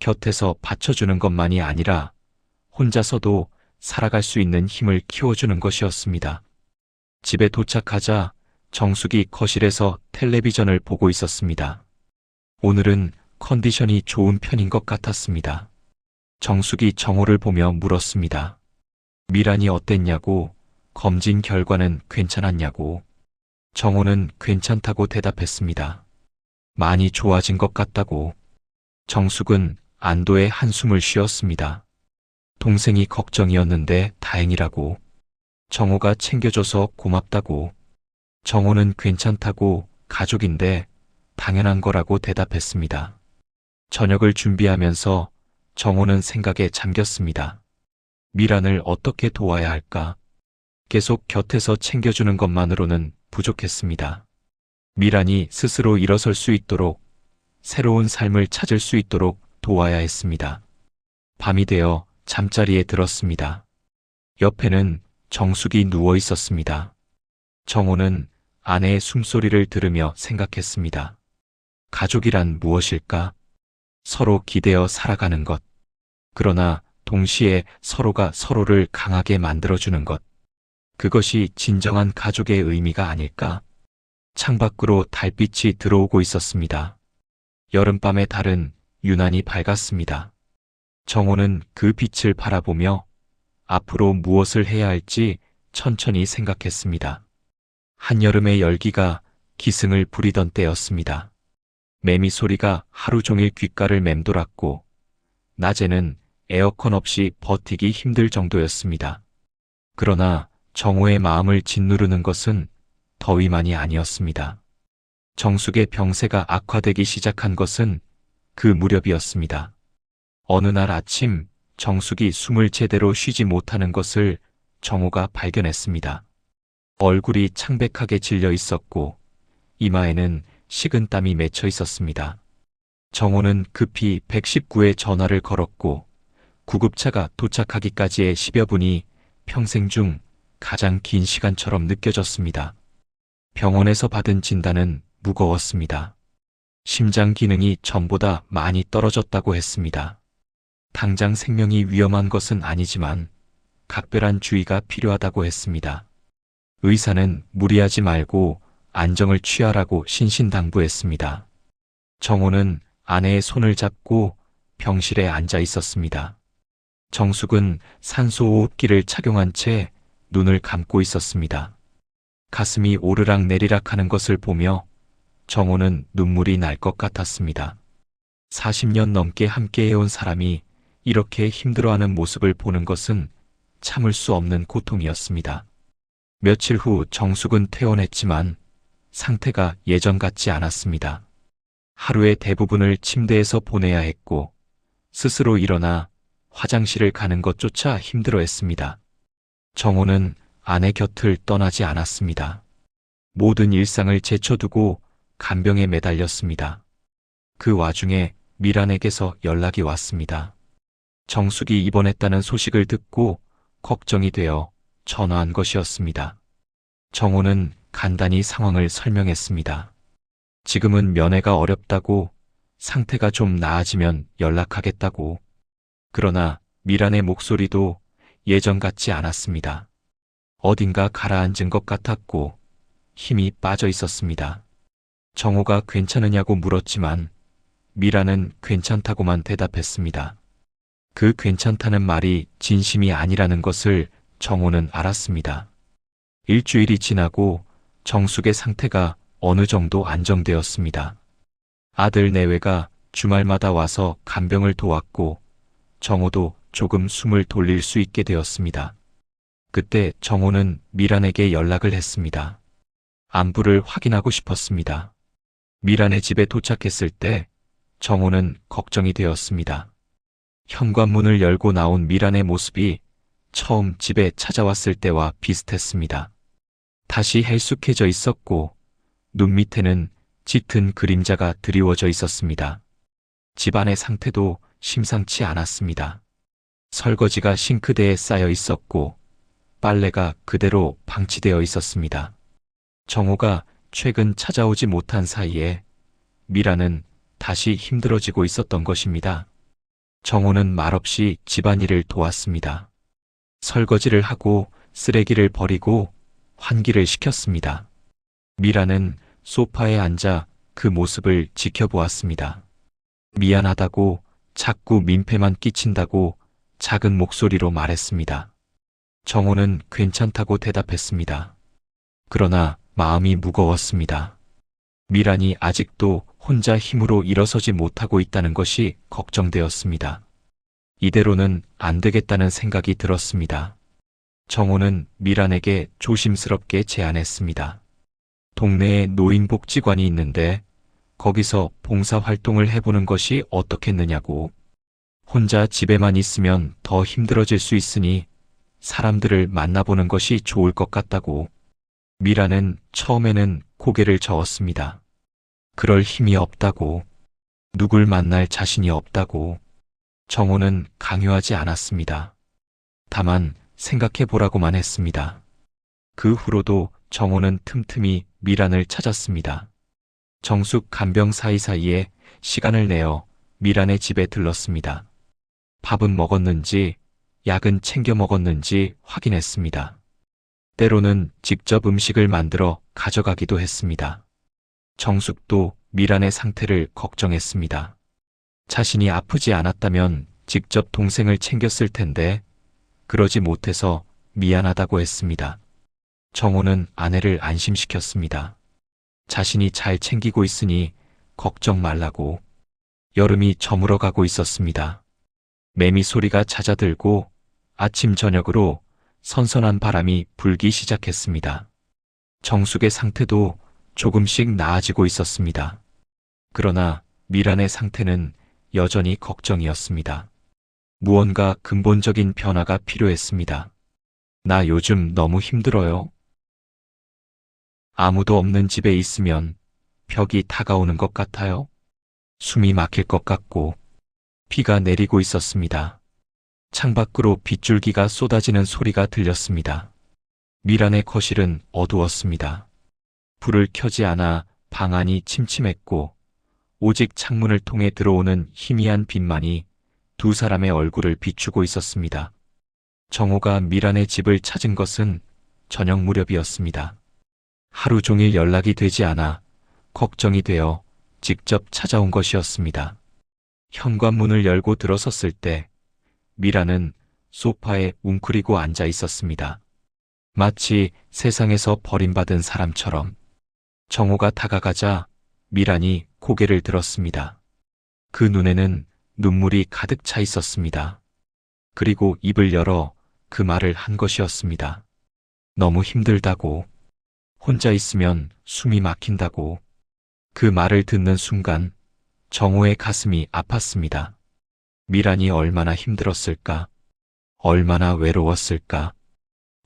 곁에서 받쳐주는 것만이 아니라 혼자서도 살아갈 수 있는 힘을 키워주는 것이었습니다. 집에 도착하자 정숙이 거실에서 텔레비전을 보고 있었습니다. 오늘은 컨디션이 좋은 편인 것 같았습니다. 정숙이 정호를 보며 물었습니다. 미란이 어땠냐고, 검진 결과는 괜찮았냐고. 정호는 괜찮다고 대답했습니다. 많이 좋아진 것 같다고. 정숙은 안도의 한숨을 쉬었습니다. 동생이 걱정이었는데 다행이라고. 정호가 챙겨줘서 고맙다고. 정호는 괜찮다고, 가족인데 당연한 거라고 대답했습니다. 저녁을 준비하면서 정호는 생각에 잠겼습니다. 미란을 어떻게 도와야 할까? 계속 곁에서 챙겨주는 것만으로는 부족했습니다. 미란이 스스로 일어설 수 있도록, 새로운 삶을 찾을 수 있도록 도와야 했습니다. 밤이 되어 잠자리에 들었습니다. 옆에는 정숙이 누워 있었습니다. 정호는 아내의 숨소리를 들으며 생각했습니다. 가족이란 무엇일까? 서로 기대어 살아가는 것. 그러나 동시에 서로가 서로를 강하게 만들어주는 것. 그것이 진정한 가족의 의미가 아닐까? 창밖으로 달빛이 들어오고 있었습니다. 여름밤의 달은 유난히 밝았습니다. 정호는 그 빛을 바라보며 앞으로 무엇을 해야 할지 천천히 생각했습니다. 한여름의 열기가 기승을 부리던 때였습니다. 매미 소리가 하루 종일 귓가를 맴돌았고, 낮에는 에어컨 없이 버티기 힘들 정도였습니다. 그러나 정호의 마음을 짓누르는 것은 더위만이 아니었습니다. 정숙의 병세가 악화되기 시작한 것은 그 무렵이었습니다. 어느 날 아침 정숙이 숨을 제대로 쉬지 못하는 것을 정호가 발견했습니다. 얼굴이 창백하게 질려 있었고 이마에는 식은땀이 맺혀 있었습니다. 정호는 급히 119에 전화를 걸었고 구급차가 도착하기까지의 10여 분이 평생 중 가장 긴 시간처럼 느껴졌습니다. 병원에서 받은 진단은 무거웠습니다. 심장 기능이 전보다 많이 떨어졌다고 했습니다. 당장 생명이 위험한 것은 아니지만 각별한 주의가 필요하다고 했습니다. 의사는 무리하지 말고 안정을 취하라고 신신당부했습니다. 정호는 아내의 손을 잡고 병실에 앉아 있었습니다. 정숙은 산소호흡기를 착용한 채 눈을 감고 있었습니다. 가슴이 오르락 내리락 하는 것을 보며 정호는 눈물이 날 것 같았습니다. 40년 넘게 함께해온 사람이 이렇게 힘들어하는 모습을 보는 것은 참을 수 없는 고통이었습니다. 며칠 후 정숙은 퇴원했지만 상태가 예전 같지 않았습니다. 하루의 대부분을 침대에서 보내야 했고 스스로 일어나 화장실을 가는 것조차 힘들어했습니다. 정호는 아내 곁을 떠나지 않았습니다. 모든 일상을 제쳐두고 간병에 매달렸습니다. 그 와중에 미란에게서 연락이 왔습니다. 정숙이 입원했다는 소식을 듣고 걱정이 되어 전화한 것이었습니다. 정호는 간단히 상황을 설명했습니다. 지금은 면회가 어렵다고, 상태가 좀 나아지면 연락하겠다고. 그러나 미란의 목소리도 예전 같지 않았습니다. 어딘가 가라앉은 것 같았고 힘이 빠져 있었습니다. 정호가 괜찮으냐고 물었지만 미란은 괜찮다고만 대답했습니다. 그 괜찮다는 말이 진심이 아니라는 것을 정호는 알았습니다. 일주일이 지나고 정숙의 상태가 어느 정도 안정되었습니다. 아들 내외가 주말마다 와서 간병을 도왔고 정호도 조금 숨을 돌릴 수 있게 되었습니다. 그때 정호는 미란에게 연락을 했습니다. 안부를 확인하고 싶었습니다. 미란의 집에 도착했을 때 정호는 걱정이 되었습니다. 현관문을 열고 나온 미란의 모습이 처음 집에 찾아왔을 때와 비슷했습니다. 다시 헬쑥해져 있었고 눈 밑에는 짙은 그림자가 드리워져 있었습니다. 집안의 상태도 심상치 않았습니다. 설거지가 싱크대에 쌓여 있었고 빨래가 그대로 방치되어 있었습니다. 정호가 최근 찾아오지 못한 사이에 미라는 다시 힘들어지고 있었던 것입니다. 정호는 말없이 집안일을 도왔습니다. 설거지를 하고 쓰레기를 버리고 환기를 시켰습니다. 미라는 소파에 앉아 그 모습을 지켜보았습니다. 미안하다고 자꾸 민폐만 끼친다고 작은 목소리로 말했습니다. 정호는 괜찮다고 대답했습니다. 그러나 마음이 무거웠습니다. 미란이 아직도 혼자 힘으로 일어서지 못하고 있다는 것이 걱정되었습니다. 이대로는 안 되겠다는 생각이 들었습니다. 정호는 미란에게 조심스럽게 제안했습니다. 동네에 노인복지관이 있는데 거기서 봉사활동을 해보는 것이 어떻겠느냐고. 혼자 집에만 있으면 더 힘들어질 수 있으니 사람들을 만나보는 것이 좋을 것 같다고. 미란은 처음에는 고개를 저었습니다. 그럴 힘이 없다고. 누굴 만날 자신이 없다고. 정호는 강요하지 않았습니다. 다만 생각해 보라고만 했습니다. 그 후로도 정호는 틈틈이 미란을 찾았습니다. 정숙 간병 사이사이에 시간을 내어 미란의 집에 들렀습니다. 밥은 먹었는지 약은 챙겨 먹었는지 확인했습니다. 때로는 직접 음식을 만들어 가져가기도 했습니다. 정숙도 미란의 상태를 걱정했습니다. 자신이 아프지 않았다면 직접 동생을 챙겼을 텐데 그러지 못해서 미안하다고 했습니다. 정호는 아내를 안심시켰습니다. 자신이 잘 챙기고 있으니 걱정 말라고. 여름이 저물어가고 있었습니다. 매미 소리가 잦아들고 아침 저녁으로 선선한 바람이 불기 시작했습니다. 정숙의 상태도 조금씩 나아지고 있었습니다. 그러나 미란의 상태는 여전히 걱정이었습니다. 무언가 근본적인 변화가 필요했습니다. 나 요즘 너무 힘들어요. 아무도 없는 집에 있으면 벽이 다가오는 것 같아요. 숨이 막힐 것 같고 비가 내리고 있었습니다. 창밖으로 빗줄기가 쏟아지는 소리가 들렸습니다. 미란의 거실은 어두웠습니다. 불을 켜지 않아 방 안이 침침했고 오직 창문을 통해 들어오는 희미한 빛만이 두 사람의 얼굴을 비추고 있었습니다. 정호가 미란의 집을 찾은 것은 저녁 무렵이었습니다. 하루 종일 연락이 되지 않아 걱정이 되어 직접 찾아온 것이었습니다. 현관문을 열고 들어섰을 때 미란은 소파에 웅크리고 앉아 있었습니다. 마치 세상에서 버림받은 사람처럼. 정호가 다가가자 미란이 고개를 들었습니다. 그 눈에는 눈물이 가득 차 있었습니다. 그리고 입을 열어 그 말을 한 것이었습니다. 너무 힘들다고. 혼자 있으면 숨이 막힌다고. 그 말을 듣는 순간 정호의 가슴이 아팠습니다. 미란이 얼마나 힘들었을까? 얼마나 외로웠을까?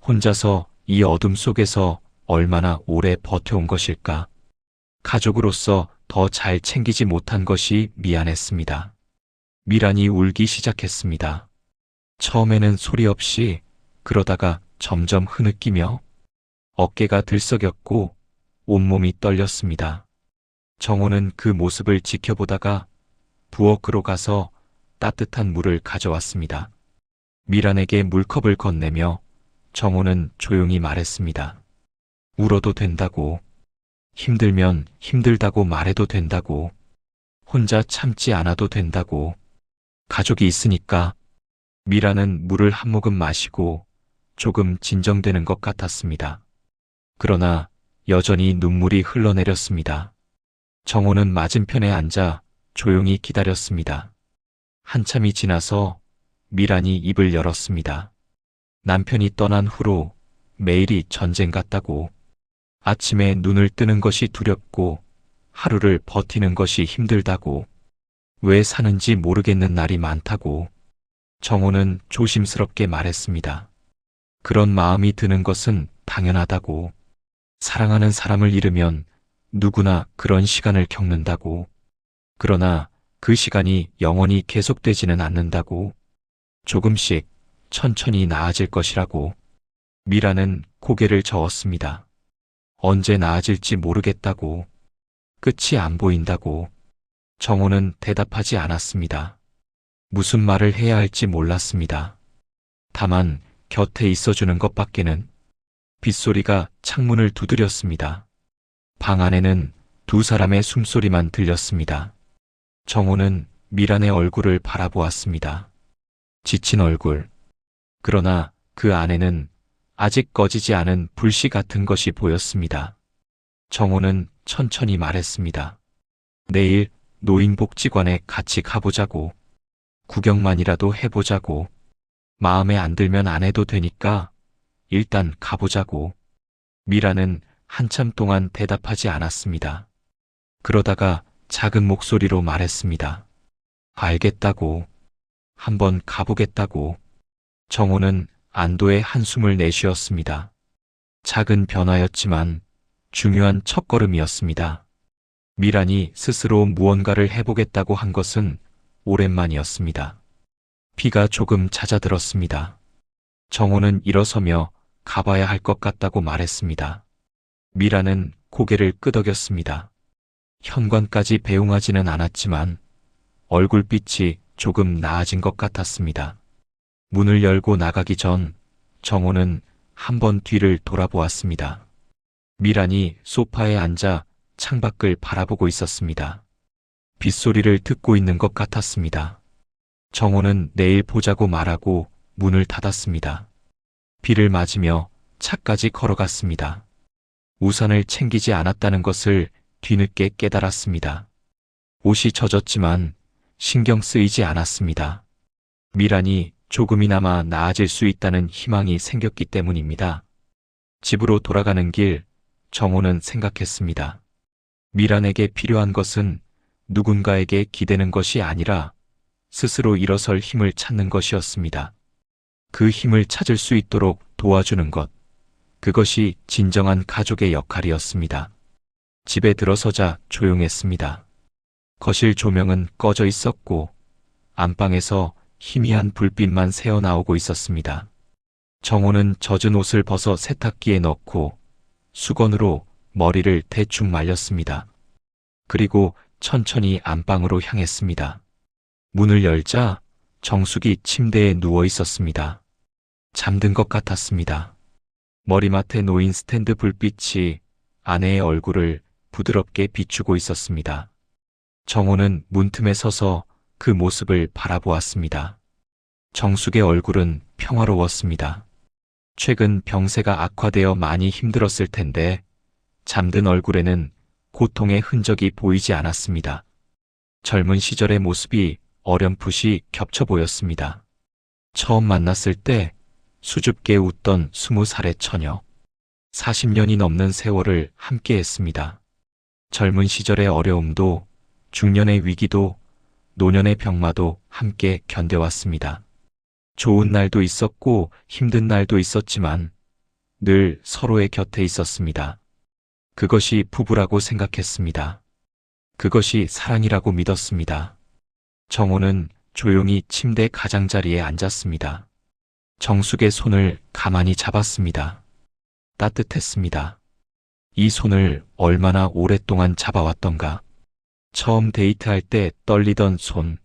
혼자서 이 어둠 속에서 얼마나 오래 버텨온 것일까? 가족으로서 더 잘 챙기지 못한 것이 미안했습니다. 미란이 울기 시작했습니다. 처음에는 소리 없이, 그러다가 점점 흐느끼며 어깨가 들썩였고 온몸이 떨렸습니다. 정호는 그 모습을 지켜보다가 부엌으로 가서 따뜻한 물을 가져왔습니다. 미란에게 물컵을 건네며 정호는 조용히 말했습니다. 울어도 된다고. 힘들면 힘들다고 말해도 된다고. 혼자 참지 않아도 된다고. 가족이 있으니까. 미란은 물을 한 모금 마시고 조금 진정되는 것 같았습니다. 그러나 여전히 눈물이 흘러내렸습니다. 정호는 맞은편에 앉아 조용히 기다렸습니다. 한참이 지나서 미란이 입을 열었습니다. 남편이 떠난 후로 매일이 전쟁 같다고. 아침에 눈을 뜨는 것이 두렵고 하루를 버티는 것이 힘들다고. 왜 사는지 모르겠는 날이 많다고. 정호는 조심스럽게 말했습니다. 그런 마음이 드는 것은 당연하다고. 사랑하는 사람을 잃으면 누구나 그런 시간을 겪는다고. 그러나 그 시간이 영원히 계속되지는 않는다고. 조금씩 천천히 나아질 것이라고. 미라는 고개를 저었습니다. 언제 나아질지 모르겠다고. 끝이 안 보인다고. 정호는 대답하지 않았습니다. 무슨 말을 해야 할지 몰랐습니다. 다만 곁에 있어주는 것밖에는. 빗소리가 창문을 두드렸습니다. 방 안에는 두 사람의 숨소리만 들렸습니다. 정호는 미란의 얼굴을 바라보았습니다. 지친 얼굴. 그러나 그 안에는 아직 꺼지지 않은 불씨 같은 것이 보였습니다. 정호는 천천히 말했습니다. 내일 노인복지관에 같이 가보자고. 구경만이라도 해보자고. 마음에 안 들면 안 해도 되니까 일단 가보자고. 미라는 한참 동안 대답하지 않았습니다. 그러다가 작은 목소리로 말했습니다. 알겠다고. 한번 가보겠다고. 정호는 안도의 한숨을 내쉬었습니다. 작은 변화였지만 중요한 첫걸음이었습니다. 미란이 스스로 무언가를 해보겠다고 한 것은 오랜만이었습니다. 비가 조금 잦아들었습니다. 정호는 일어서며 가봐야 할 것 같다고 말했습니다. 미라는 고개를 끄덕였습니다. 현관까지 배웅하지는 않았지만 얼굴빛이 조금 나아진 것 같았습니다. 문을 열고 나가기 전 정호는 한번 뒤를 돌아보았습니다. 미란이 소파에 앉아 창밖을 바라보고 있었습니다. 빗소리를 듣고 있는 것 같았습니다. 정호는 내일 보자고 말하고 문을 닫았습니다. 비를 맞으며 차까지 걸어갔습니다. 우산을 챙기지 않았다는 것을 뒤늦게 깨달았습니다. 옷이 젖었지만 신경 쓰이지 않았습니다. 미란이 조금이나마 나아질 수 있다는 희망이 생겼기 때문입니다. 집으로 돌아가는 길, 정호는 생각했습니다. 미란에게 필요한 것은 누군가에게 기대는 것이 아니라 스스로 일어설 힘을 찾는 것이었습니다. 그 힘을 찾을 수 있도록 도와주는 것, 그것이 진정한 가족의 역할이었습니다. 집에 들어서자 조용했습니다. 거실 조명은 꺼져 있었고 안방에서 희미한 불빛만 새어나오고 있었습니다. 정호는 젖은 옷을 벗어 세탁기에 넣고 수건으로 머리를 대충 말렸습니다. 그리고 천천히 안방으로 향했습니다. 문을 열자 정숙이 침대에 누워 있었습니다. 잠든 것 같았습니다. 머리맡에 놓인 스탠드 불빛이 아내의 얼굴을 부드럽게 비추고 있었습니다. 정호는 문틈에 서서 그 모습을 바라보았습니다. 정숙의 얼굴은 평화로웠습니다. 최근 병세가 악화되어 많이 힘들었을 텐데 잠든 얼굴에는 고통의 흔적이 보이지 않았습니다. 젊은 시절의 모습이 어렴풋이 겹쳐 보였습니다. 처음 만났을 때 수줍게 웃던 20살의 처녀. 40년이 넘는 세월을 함께했습니다. 젊은 시절의 어려움도 중년의 위기도 노년의 병마도 함께 견뎌왔습니다. 좋은 날도 있었고 힘든 날도 있었지만 늘 서로의 곁에 있었습니다. 그것이 부부라고 생각했습니다. 그것이 사랑이라고 믿었습니다. 정호는 조용히 침대 가장자리에 앉았습니다. 정숙의 손을 가만히 잡았습니다. 따뜻했습니다. 이 손을 얼마나 오랫동안 잡아왔던가. 처음 데이트할 때 떨리던 손,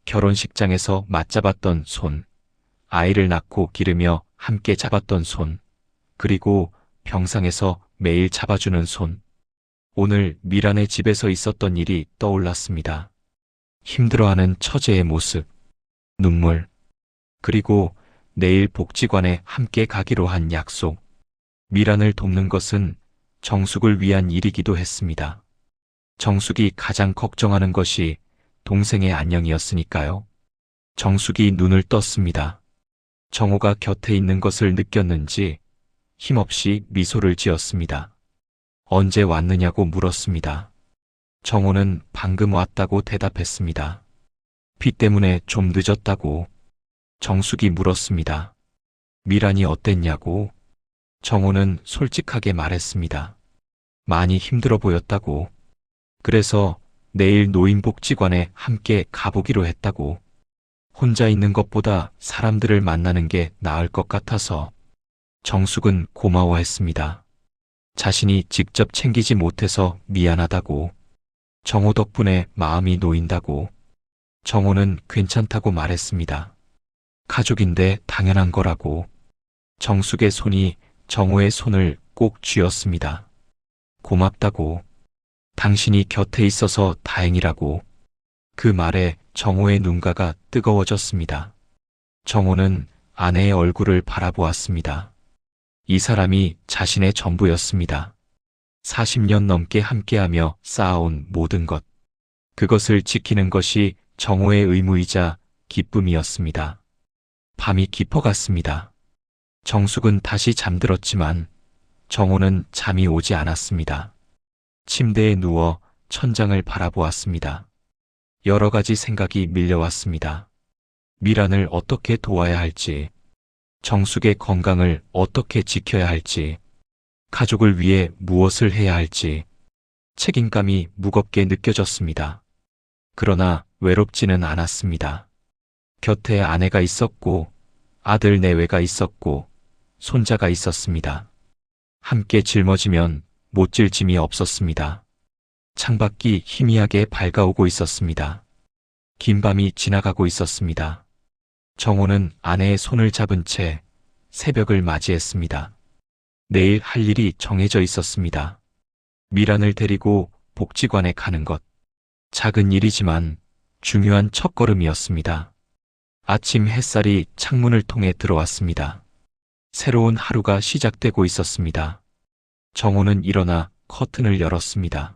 결혼식장에서 맞잡았던 손, 아이를 낳고 기르며 함께 잡았던 손, 그리고 병상에서 매일 잡아주는 손. 오늘 미란의 집에서 있었던 일이 떠올랐습니다. 힘들어하는 처제의 모습, 눈물, 그리고 내일 복지관에 함께 가기로 한 약속. 미란을 돕는 것은 정숙을 위한 일이기도 했습니다. 정숙이 가장 걱정하는 것이 동생의 안녕이었으니까요. 정숙이 눈을 떴습니다. 정호가 곁에 있는 것을 느꼈는지 힘없이 미소를 지었습니다. 언제 왔느냐고 물었습니다. 정호는 방금 왔다고 대답했습니다. 비 때문에 좀 늦었다고. 정숙이 물었습니다. 미란이 어땠냐고. 정호는 솔직하게 말했습니다. 많이 힘들어 보였다고. 그래서 내일 노인복지관에 함께 가보기로 했다고. 혼자 있는 것보다 사람들을 만나는 게 나을 것 같아서. 정숙은 고마워했습니다. 자신이 직접 챙기지 못해서 미안하다고. 정호 덕분에 마음이 놓인다고. 정호는 괜찮다고 말했습니다. 가족인데 당연한 거라고. 정숙의 손이 정호의 손을 꼭 쥐었습니다. 고맙다고. 당신이 곁에 있어서 다행이라고. 그 말에 정호의 눈가가 뜨거워졌습니다. 정호는 아내의 얼굴을 바라보았습니다. 이 사람이 자신의 전부였습니다. 40년 넘게 함께하며 쌓아온 모든 것. 그것을 지키는 것이 정호의 의무이자 기쁨이었습니다. 밤이 깊어갔습니다. 정숙은 다시 잠들었지만 정호는 잠이 오지 않았습니다. 침대에 누워 천장을 바라보았습니다. 여러 가지 생각이 밀려왔습니다. 미란을 어떻게 도와야 할지, 정숙의 건강을 어떻게 지켜야 할지, 가족을 위해 무엇을 해야 할지, 책임감이 무겁게 느껴졌습니다. 그러나 외롭지는 않았습니다. 곁에 아내가 있었고, 아들 내외가 있었고, 손자가 있었습니다. 함께 짊어지면 못 질 짐이 없었습니다. 창밖이 희미하게 밝아오고 있었습니다. 긴 밤이 지나가고 있었습니다. 정호는 아내의 손을 잡은 채 새벽을 맞이했습니다. 내일 할 일이 정해져 있었습니다. 미란을 데리고 복지관에 가는 것. 작은 일이지만 중요한 첫걸음이었습니다. 아침 햇살이 창문을 통해 들어왔습니다. 새로운 하루가 시작되고 있었습니다. 정호는 일어나 커튼을 열었습니다.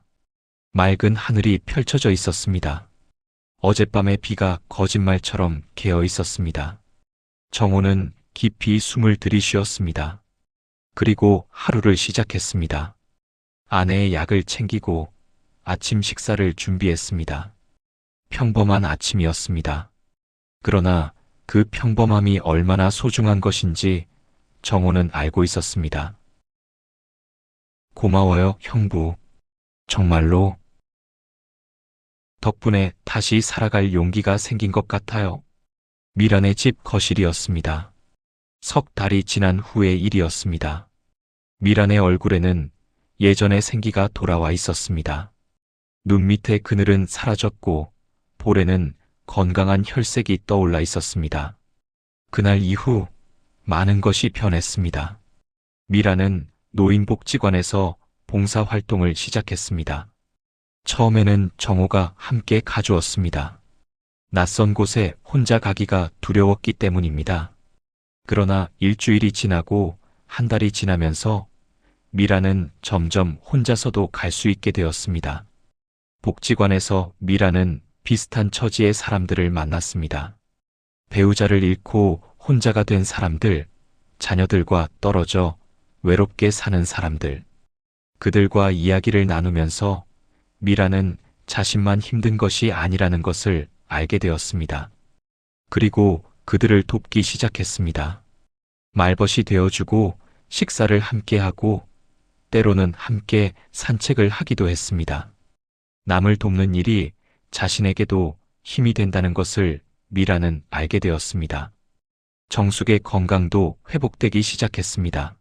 맑은 하늘이 펼쳐져 있었습니다. 어젯밤의 비가 거짓말처럼 개어 있었습니다. 정호는 깊이 숨을 들이쉬었습니다. 그리고 하루를 시작했습니다. 아내의 약을 챙기고 아침 식사를 준비했습니다. 평범한 아침이었습니다. 그러나 그 평범함이 얼마나 소중한 것인지 정호는 알고 있었습니다. 고마워요, 형부. 정말로. 덕분에 다시 살아갈 용기가 생긴 것 같아요. 미란의 집 거실이었습니다. 석 달이 지난 후의 일이었습니다. 미란의 얼굴에는 예전의 생기가 돌아와 있었습니다. 눈 밑의 그늘은 사라졌고 볼에는 건강한 혈색이 떠올라 있었습니다. 그날 이후 많은 것이 변했습니다. 미란은 노인복지관에서 봉사활동을 시작했습니다. 처음에는 정호가 함께 가주었습니다. 낯선 곳에 혼자 가기가 두려웠기 때문입니다. 그러나 일주일이 지나고 한 달이 지나면서 미란은 점점 혼자서도 갈 수 있게 되었습니다. 복지관에서 미란은 비슷한 처지의 사람들을 만났습니다. 배우자를 잃고 혼자가 된 사람들, 자녀들과 떨어져 외롭게 사는 사람들. 그들과 이야기를 나누면서 미란은 자신만 힘든 것이 아니라는 것을 알게 되었습니다. 그리고 그들을 돕기 시작했습니다. 말벗이 되어주고 식사를 함께하고 때로는 함께 산책을 하기도 했습니다. 남을 돕는 일이 자신에게도 힘이 된다는 것을 미란은 알게 되었습니다. 정숙의 건강도 회복되기 시작했습니다.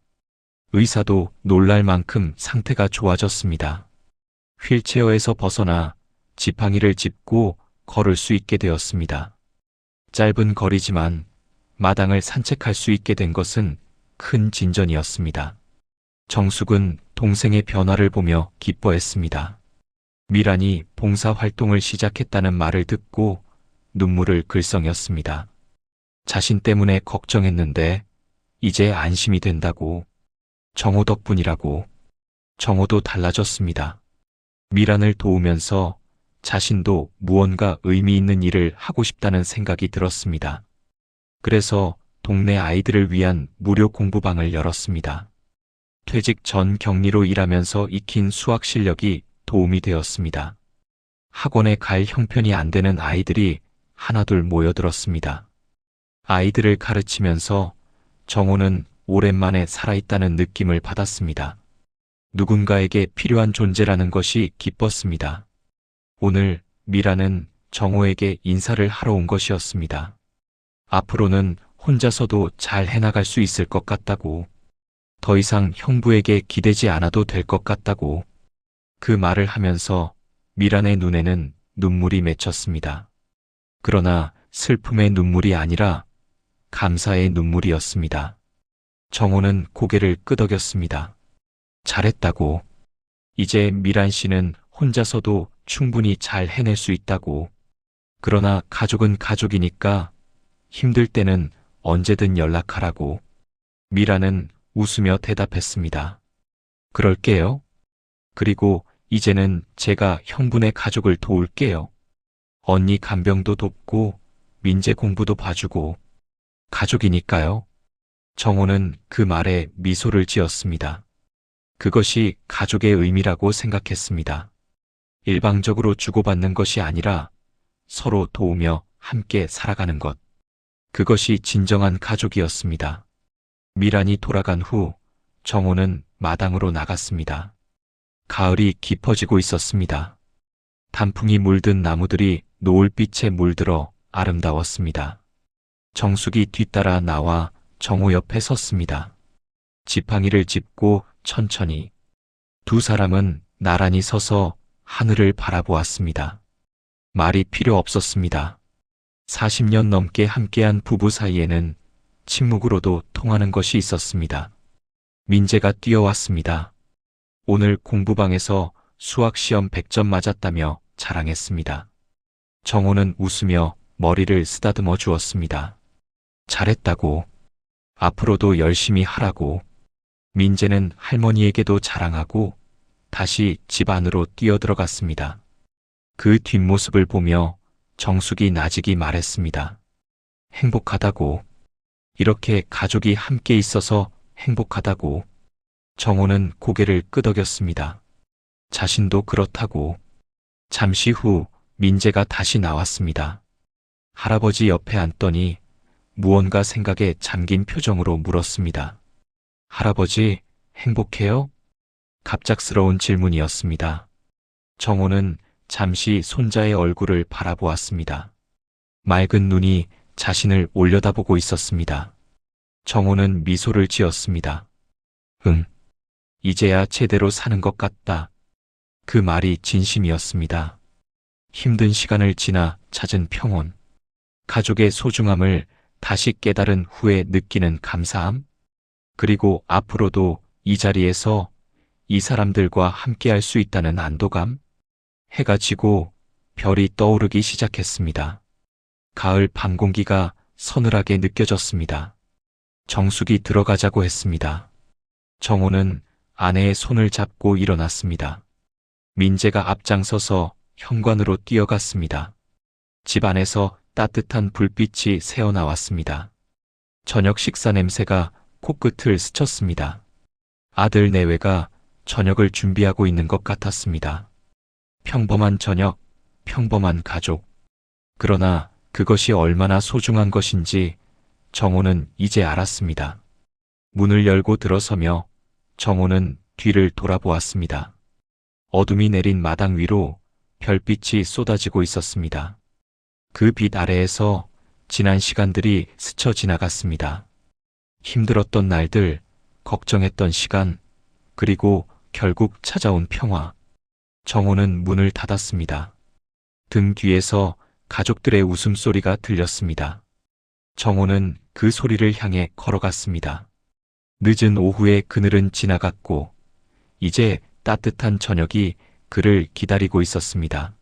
의사도 놀랄 만큼 상태가 좋아졌습니다. 휠체어에서 벗어나 지팡이를 짚고 걸을 수 있게 되었습니다. 짧은 거리지만 마당을 산책할 수 있게 된 것은 큰 진전이었습니다. 정숙은 동생의 변화를 보며 기뻐했습니다. 미란이 봉사활동을 시작했다는 말을 듣고 눈물을 글썽였습니다. 자신 때문에 걱정했는데 이제 안심이 된다고. 정호 덕분이라고. 정호도 달라졌습니다. 미란을 도우면서 자신도 무언가 의미 있는 일을 하고 싶다는 생각이 들었습니다. 그래서 동네 아이들을 위한 무료 공부방을 열었습니다. 퇴직 전 격리로 일하면서 익힌 수학 실력이 도움이 되었습니다. 학원에 갈 형편이 안 되는 아이들이 하나둘 모여들었습니다. 아이들을 가르치면서 정호는 오랜만에 살아있다는 느낌을 받았습니다. 누군가에게 필요한 존재라는 것이 기뻤습니다. 오늘 미라는 정호에게 인사를 하러 온 것이었습니다. 앞으로는 혼자서도 잘 해나갈 수 있을 것 같다고. 더 이상 형부에게 기대지 않아도 될 것 같다고. 그 말을 하면서 미란의 눈에는 눈물이 맺혔습니다. 그러나 슬픔의 눈물이 아니라 감사의 눈물이었습니다. 정호는 고개를 끄덕였습니다. 잘했다고. 이제 미란 씨는 혼자서도 충분히 잘 해낼 수 있다고. 그러나 가족은 가족이니까 힘들 때는 언제든 연락하라고 미라는 웃으며 대답했습니다. 그럴게요. 그리고 이제는 제가 형부네 가족을 도울게요. 언니 간병도 돕고 민재 공부도 봐주고 가족이니까요. 정호는 그 말에 미소를 지었습니다. 그것이 가족의 의미라고 생각했습니다. 일방적으로 주고받는 것이 아니라 서로 도우며 함께 살아가는 것. 그것이 진정한 가족이었습니다. 미란이 돌아간 후 정호는 마당으로 나갔습니다. 가을이 깊어지고 있었습니다. 단풍이 물든 나무들이 노을빛에 물들어 아름다웠습니다. 정숙이 뒤따라 나와 정호 옆에 섰습니다. 지팡이를 짚고 천천히 두 사람은 나란히 서서 하늘을 바라보았습니다. 말이 필요 없었습니다. 40년 넘게 함께한 부부 사이에는 침묵으로도 통하는 것이 있었습니다. 민재가 뛰어왔습니다. 오늘 공부방에서 수학시험 100점 맞았다며 자랑했습니다. 정호는 웃으며 머리를 쓰다듬어 주었습니다. 잘했다고. 앞으로도 열심히 하라고. 민재는 할머니에게도 자랑하고 다시 집 안으로 뛰어들어갔습니다. 그 뒷모습을 보며 정숙이 나직이 말했습니다. 행복하다고. 이렇게 가족이 함께 있어서 행복하다고. 정호는 고개를 끄덕였습니다. 자신도 그렇다고. 잠시 후 민재가 다시 나왔습니다. 할아버지 옆에 앉더니 무언가 생각에 잠긴 표정으로 물었습니다. 할아버지, 행복해요? 갑작스러운 질문이었습니다. 정호는 잠시 손자의 얼굴을 바라보았습니다. 맑은 눈이 자신을 올려다보고 있었습니다. 정호는 미소를 지었습니다. 응. 이제야 제대로 사는 것 같다. 그 말이 진심이었습니다. 힘든 시간을 지나 찾은 평온. 가족의 소중함을 다시 깨달은 후에 느끼는 감사함. 그리고 앞으로도 이 자리에서 이 사람들과 함께할 수 있다는 안도감. 해가 지고 별이 떠오르기 시작했습니다. 가을 밤 공기가 서늘하게 느껴졌습니다. 정숙이 들어가자고 했습니다. 정호는 아내의 손을 잡고 일어났습니다. 민재가 앞장서서 현관으로 뛰어갔습니다. 집 안에서 따뜻한 불빛이 새어나왔습니다. 저녁 식사 냄새가 코끝을 스쳤습니다. 아들 내외가 저녁을 준비하고 있는 것 같았습니다. 평범한 저녁, 평범한 가족. 그러나 그것이 얼마나 소중한 것인지 정호는 이제 알았습니다. 문을 열고 들어서며 정호는 뒤를 돌아보았습니다. 어둠이 내린 마당 위로 별빛이 쏟아지고 있었습니다. 그 빛 아래에서 지난 시간들이 스쳐 지나갔습니다. 힘들었던 날들, 걱정했던 시간, 그리고 결국 찾아온 평화. 정호는 문을 닫았습니다. 등 뒤에서 가족들의 웃음소리가 들렸습니다. 정호는 그 소리를 향해 걸어갔습니다. 늦은 오후의 그늘은 지나갔고 이제 따뜻한 저녁이 그를 기다리고 있었습니다.